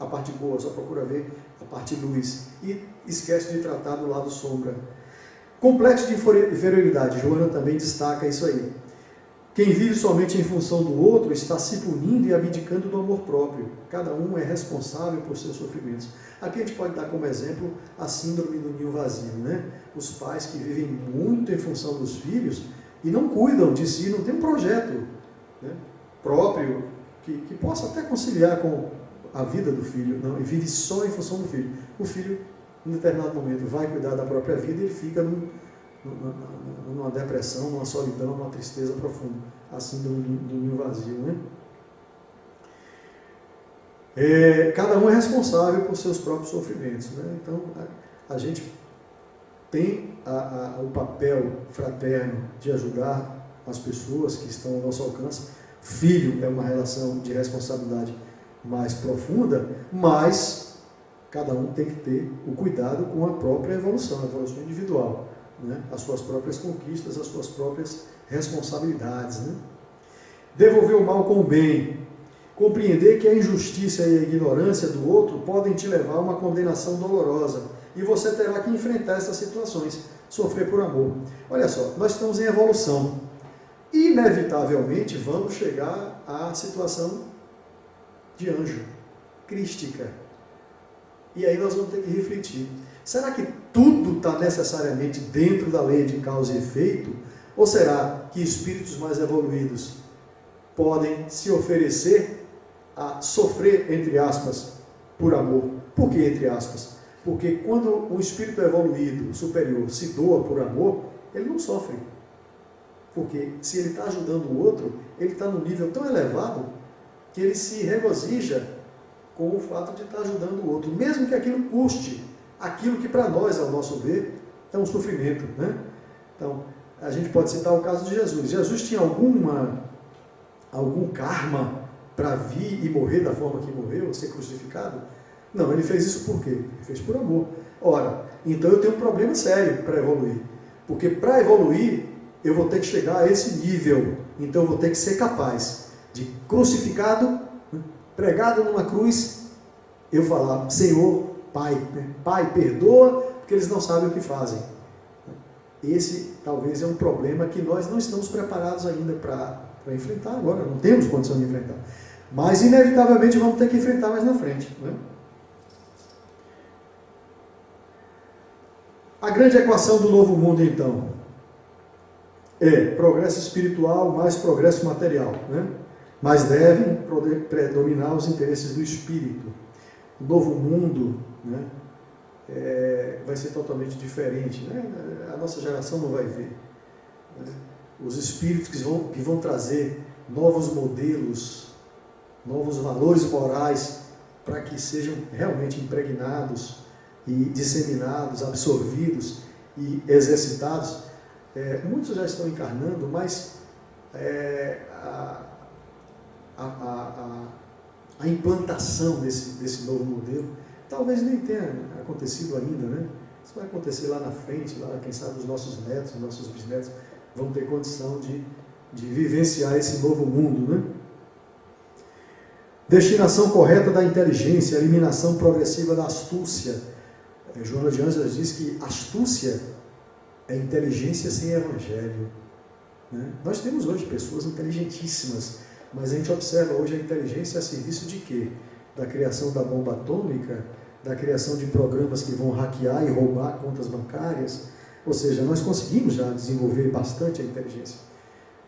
a parte boa, só procura ver a parte luz e esquece de tratar do lado sombra. Complexo de inferioridade, Joana também destaca isso aí. Quem vive somente em função do outro está se punindo e abdicando do amor próprio. Cada um é responsável por seus sofrimentos. Aqui a gente pode dar como exemplo a síndrome do ninho vazio, né? Os pais que vivem muito em função dos filhos e não cuidam de si, não tem um projeto, né, próprio que possa até conciliar com a vida do filho, não, e vive só em função do filho. O filho, em determinado momento, vai cuidar da própria vida e ele fica numa depressão, numa solidão, numa tristeza profunda. A síndrome do ninho vazio, né? Cada um é responsável por seus próprios sofrimentos, né? Então, a gente tem o papel fraterno de ajudar as pessoas que estão ao nosso alcance, filho é uma relação de responsabilidade mais profunda, mas cada um tem que ter o cuidado com a própria evolução, a evolução individual, né? As suas próprias conquistas, as suas próprias responsabilidades, né? Devolver o mal com o bem. Compreender que a injustiça e a ignorância do outro podem te levar a uma condenação dolorosa. E você terá que enfrentar essas situações. Sofrer por amor. Olha só, nós estamos em evolução. Inevitavelmente vamos chegar à situação de anjo, crística. E aí nós vamos ter que refletir. Será que tudo está necessariamente dentro da lei de causa e efeito? Ou será que espíritos mais evoluídos podem se oferecer a sofrer, entre aspas, por amor? Por que entre aspas? Porque quando um espírito evoluído, superior, se doa por amor, ele não sofre. Porque se ele está ajudando o outro, ele está num nível tão elevado que ele se regozija com o fato de estar ajudando o outro, mesmo que aquilo custe aquilo que para nós, ao nosso ver, é um sofrimento, né? Então, a gente pode citar o caso de Jesus. Jesus tinha algum karma para vir e morrer da forma que morreu, ser crucificado? Não, ele fez isso por quê? Ele fez por amor. Ora, então eu tenho um problema sério para evoluir, porque para evoluir eu vou ter que chegar a esse nível, então eu vou ter que ser capaz de, crucificado, pregado numa cruz, eu falar: Senhor, Pai, Pai, perdoa, porque eles não sabem o que fazem. Esse talvez é um problema que nós não estamos preparados ainda para enfrentar agora, não temos condição de enfrentar. Mas inevitavelmente vamos ter que enfrentar mais na frente, né? A grande equação do novo mundo, então, é progresso espiritual mais progresso material, né? Mas devem predominar os interesses do espírito. O novo mundo, né, vai ser totalmente diferente, né? A nossa geração não vai ver, né? Os espíritos que vão trazer novos modelos, novos valores morais, para que sejam realmente impregnados e disseminados, absorvidos e exercitados. Muitos já estão encarnando, mas a implantação desse novo modelo talvez nem tenha acontecido ainda, né? Isso vai acontecer lá na frente, lá, quem sabe os nossos netos, os nossos bisnetos vão ter condição de vivenciar esse novo mundo, né? Destinação correta da inteligência, eliminação progressiva da astúcia. Joana de Ângeles diz que astúcia é inteligência sem evangelho, né? Nós temos hoje pessoas inteligentíssimas, mas a gente observa hoje a inteligência a serviço de quê? Da criação da bomba atômica, da criação de programas que vão hackear e roubar contas bancárias. Ou seja, nós conseguimos já desenvolver bastante a inteligência,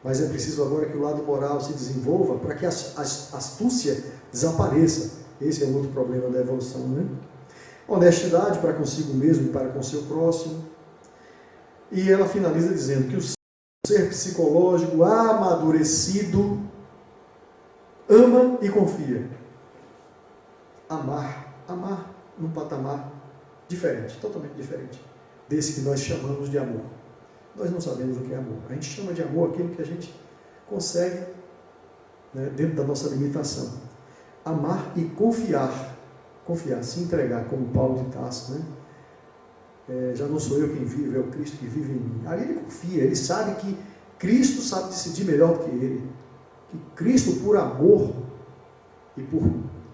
mas é preciso agora que o lado moral se desenvolva para que a astúcia desapareça. Esse é um outro problema da evolução, né? Honestidade para consigo mesmo e para com seu próximo. E ela finaliza dizendo que o ser psicológico amadurecido ama e confia. Amar num patamar diferente, totalmente diferente desse que nós chamamos de amor. Nós não sabemos o que é amor. A gente chama de amor aquilo que a gente consegue, né, dentro da nossa limitação. Amar e confiar, se entregar, como Paulo de Tarso, né? Já não sou eu quem vive, é o Cristo que vive em mim. Ali ele confia, ele sabe que Cristo sabe decidir melhor do que ele, que Cristo, por amor e por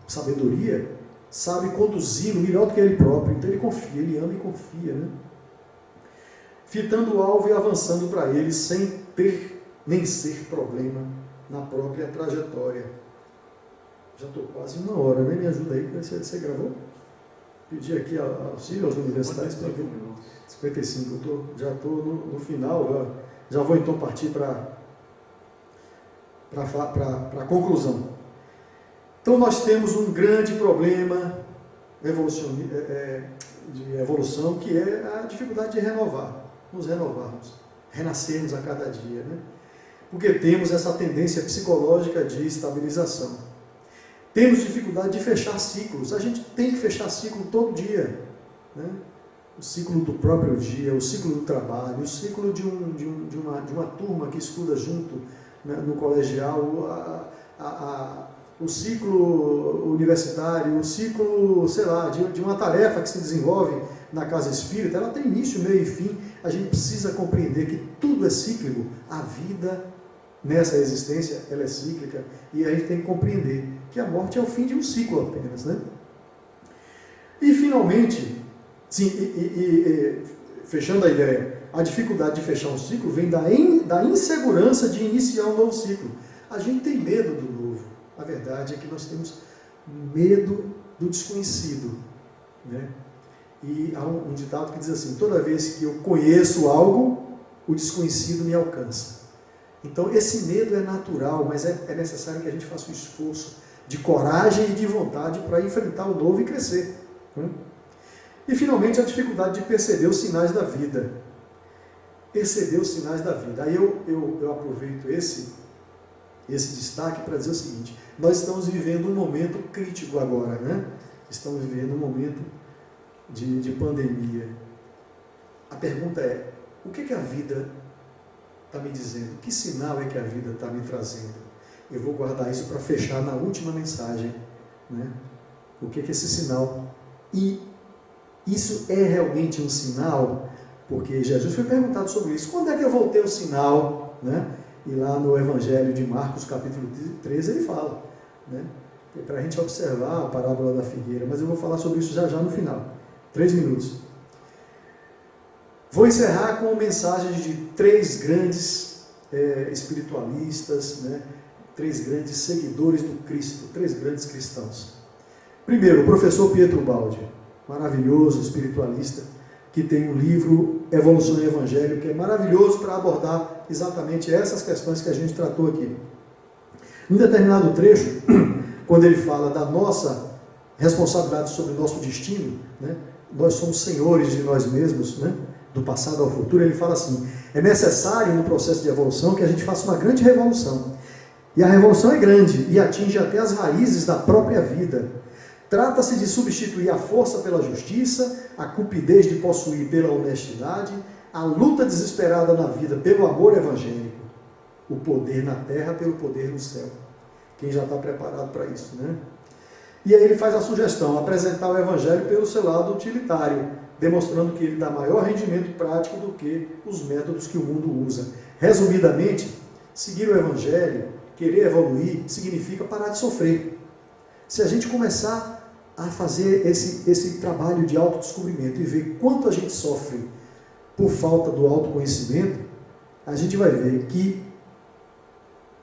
sabedoria, sabe conduzi-lo melhor do que ele próprio. Então ele confia, ele ama e confia, né? Fitando o alvo e avançando para ele sem ter nem ser problema na própria trajetória. Já estou quase 1 hora, né? Me ajuda aí, você gravou? Pedi aqui auxílio aos universitários para ver. 55, já estou no final, já vou então partir para a conclusão. Então nós temos um grande problema de evolução, que é a dificuldade de nos renovarmos, renascermos a cada dia, né? Porque temos essa tendência psicológica de estabilização. Temos dificuldade de fechar ciclos. A gente tem que fechar ciclo todo dia, né? O ciclo do próprio dia, o ciclo do trabalho, o ciclo de uma turma que estuda junto né, no colegial, o ciclo universitário, o ciclo, sei lá, de uma tarefa que se desenvolve na casa espírita, ela tem início, meio e fim. A gente precisa compreender que tudo é cíclico. A vida nessa existência, ela é cíclica, e a gente tem que compreender que a morte é o fim de um ciclo apenas, né? E finalmente, sim, fechando a ideia, a dificuldade de fechar um ciclo vem da insegurança de iniciar um novo ciclo. A gente tem medo do novo. A verdade é que nós temos medo do desconhecido, né? E há um ditado que diz assim: toda vez que eu conheço algo, o desconhecido me alcança. Então esse medo é natural, mas é necessário que a gente faça um esforço de coragem e de vontade para enfrentar o novo e crescer, né? E finalmente a dificuldade de perceber os sinais da vida. Perceber os sinais da vida. Aí eu aproveito esse destaque para dizer o seguinte: nós estamos vivendo um momento crítico agora, né? Estamos vivendo um momento de pandemia. A pergunta é: o que a vida está me dizendo? Que sinal é que a vida está me trazendo? Eu vou guardar isso para fechar na última mensagem, né? O que é esse sinal? E isso é realmente um sinal? Porque Jesus foi perguntado sobre isso. Quando é que eu vou ter o sinal, né? E lá no Evangelho de Marcos, capítulo 13, ele fala, né? Para a gente observar a parábola da figueira, mas eu vou falar sobre isso já no final. 3 minutos. Vou encerrar com mensagens de 3 grandes espiritualistas, né? 3 grandes seguidores do Cristo, 3 grandes cristãos. Primeiro, o professor Pietro Baldi, maravilhoso espiritualista, que tem um livro, Evolução e Evangelho, que é maravilhoso para abordar exatamente essas questões que a gente tratou aqui. Em determinado trecho, quando ele fala da nossa responsabilidade sobre o nosso destino, né? Nós somos senhores de nós mesmos, né? Do passado ao futuro, ele fala assim: é necessário no processo de evolução que a gente faça uma grande revolução. E a revolução é grande e atinge até as raízes da própria vida. Trata-se de substituir a força pela justiça, a cupidez de possuir pela honestidade, a luta desesperada na vida pelo amor evangélico, o poder na terra pelo poder no céu. Quem já está preparado para isso, né? E aí ele faz a sugestão: apresentar o evangelho pelo seu lado utilitário, demonstrando que ele dá maior rendimento prático do que os métodos que o mundo usa. Resumidamente, seguir o evangelho, querer evoluir, significa parar de sofrer. Se a gente começar a fazer esse trabalho de autodescobrimento e ver quanto a gente sofre por falta do autoconhecimento, a gente vai ver que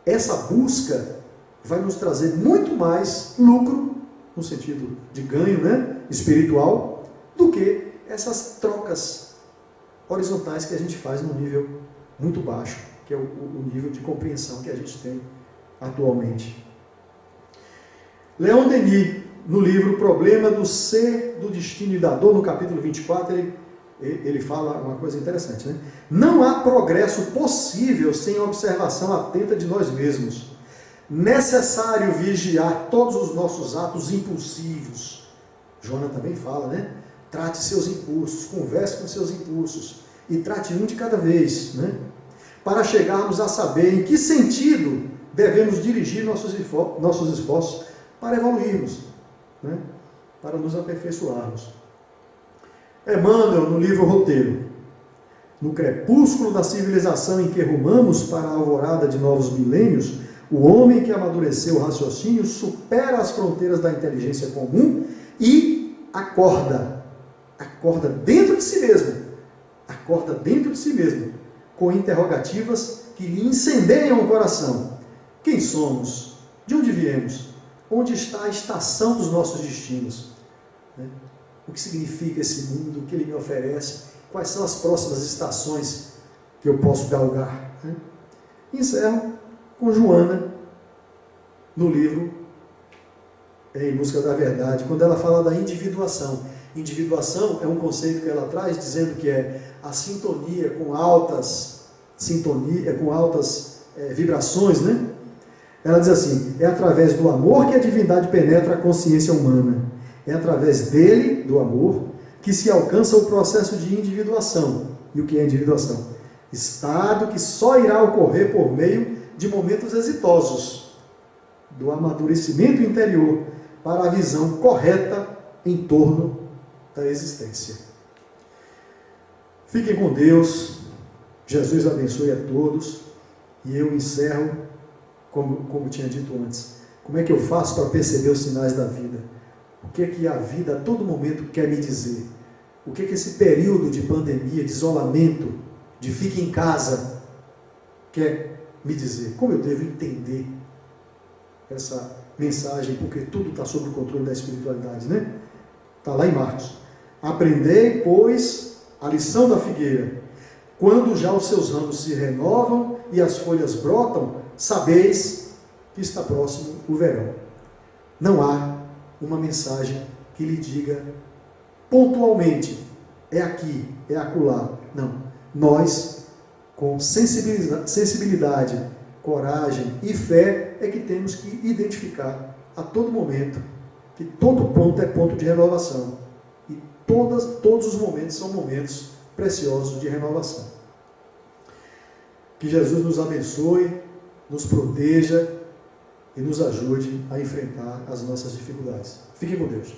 essa busca vai nos trazer muito mais lucro, no sentido de ganho, né, espiritual, do que essas trocas horizontais que a gente faz num nível muito baixo, que é o nível de compreensão que a gente tem atualmente. Leon Denis, no livro Problema do Ser, do Destino e da Dor, no capítulo 24, ele fala uma coisa interessante, né? Não há progresso possível sem a observação atenta de nós mesmos. Necessário vigiar todos os nossos atos impulsivos. Joana também fala, né? Trate seus impulsos, converse com seus impulsos e trate um de cada vez, né? Para chegarmos a saber em que sentido devemos dirigir nossos esforços para evoluirmos, né? Para nos aperfeiçoarmos. Emmanuel, no livro Roteiro: no crepúsculo da civilização em que rumamos para a alvorada de novos milênios, o homem que amadureceu o raciocínio supera as fronteiras da inteligência comum e acorda dentro de si mesmo, com interrogativas que lhe incendeiam o coração. Quem somos? De onde viemos? Onde está a estação dos nossos destinos? O que significa esse mundo? O que ele me oferece? Quais são as próximas estações que eu posso galgar? Encerro com Joana, no livro Em Busca da Verdade, quando ela fala da individuação. Individuação é um conceito que ela traz, dizendo que é a sintonia com altas vibrações, né? Ela diz assim: é através do amor que a divindade penetra a consciência humana. É através dele, do amor, que se alcança o processo de individuação. E o que é individuação? Estado que só irá ocorrer por meio de momentos exitosos, do amadurecimento interior para a visão correta em torno da existência. Fiquem com Deus, Jesus abençoe a todos, e eu encerro como tinha dito antes. Como é que eu faço para perceber os sinais da vida? O que é que a vida a todo momento quer me dizer? O que é que esse período de pandemia, de isolamento, de fique em casa, quer me dizer? Como eu devo entender essa mensagem? Porque tudo está sob o controle da espiritualidade, né? Está lá em Marcos. Aprendei, pois, a lição da figueira. Quando já os seus ramos se renovam e as folhas brotam, sabeis que está próximo o verão. Não há uma mensagem que lhe diga pontualmente, é aqui, é acolá. Não. Nós, com sensibilidade, coragem e fé, é que temos que identificar a todo momento que todo ponto é ponto de renovação. E todos os momentos são momentos preciosos de renovação. Que Jesus nos abençoe, nos proteja e nos ajude a enfrentar as nossas dificuldades. Fiquem com Deus.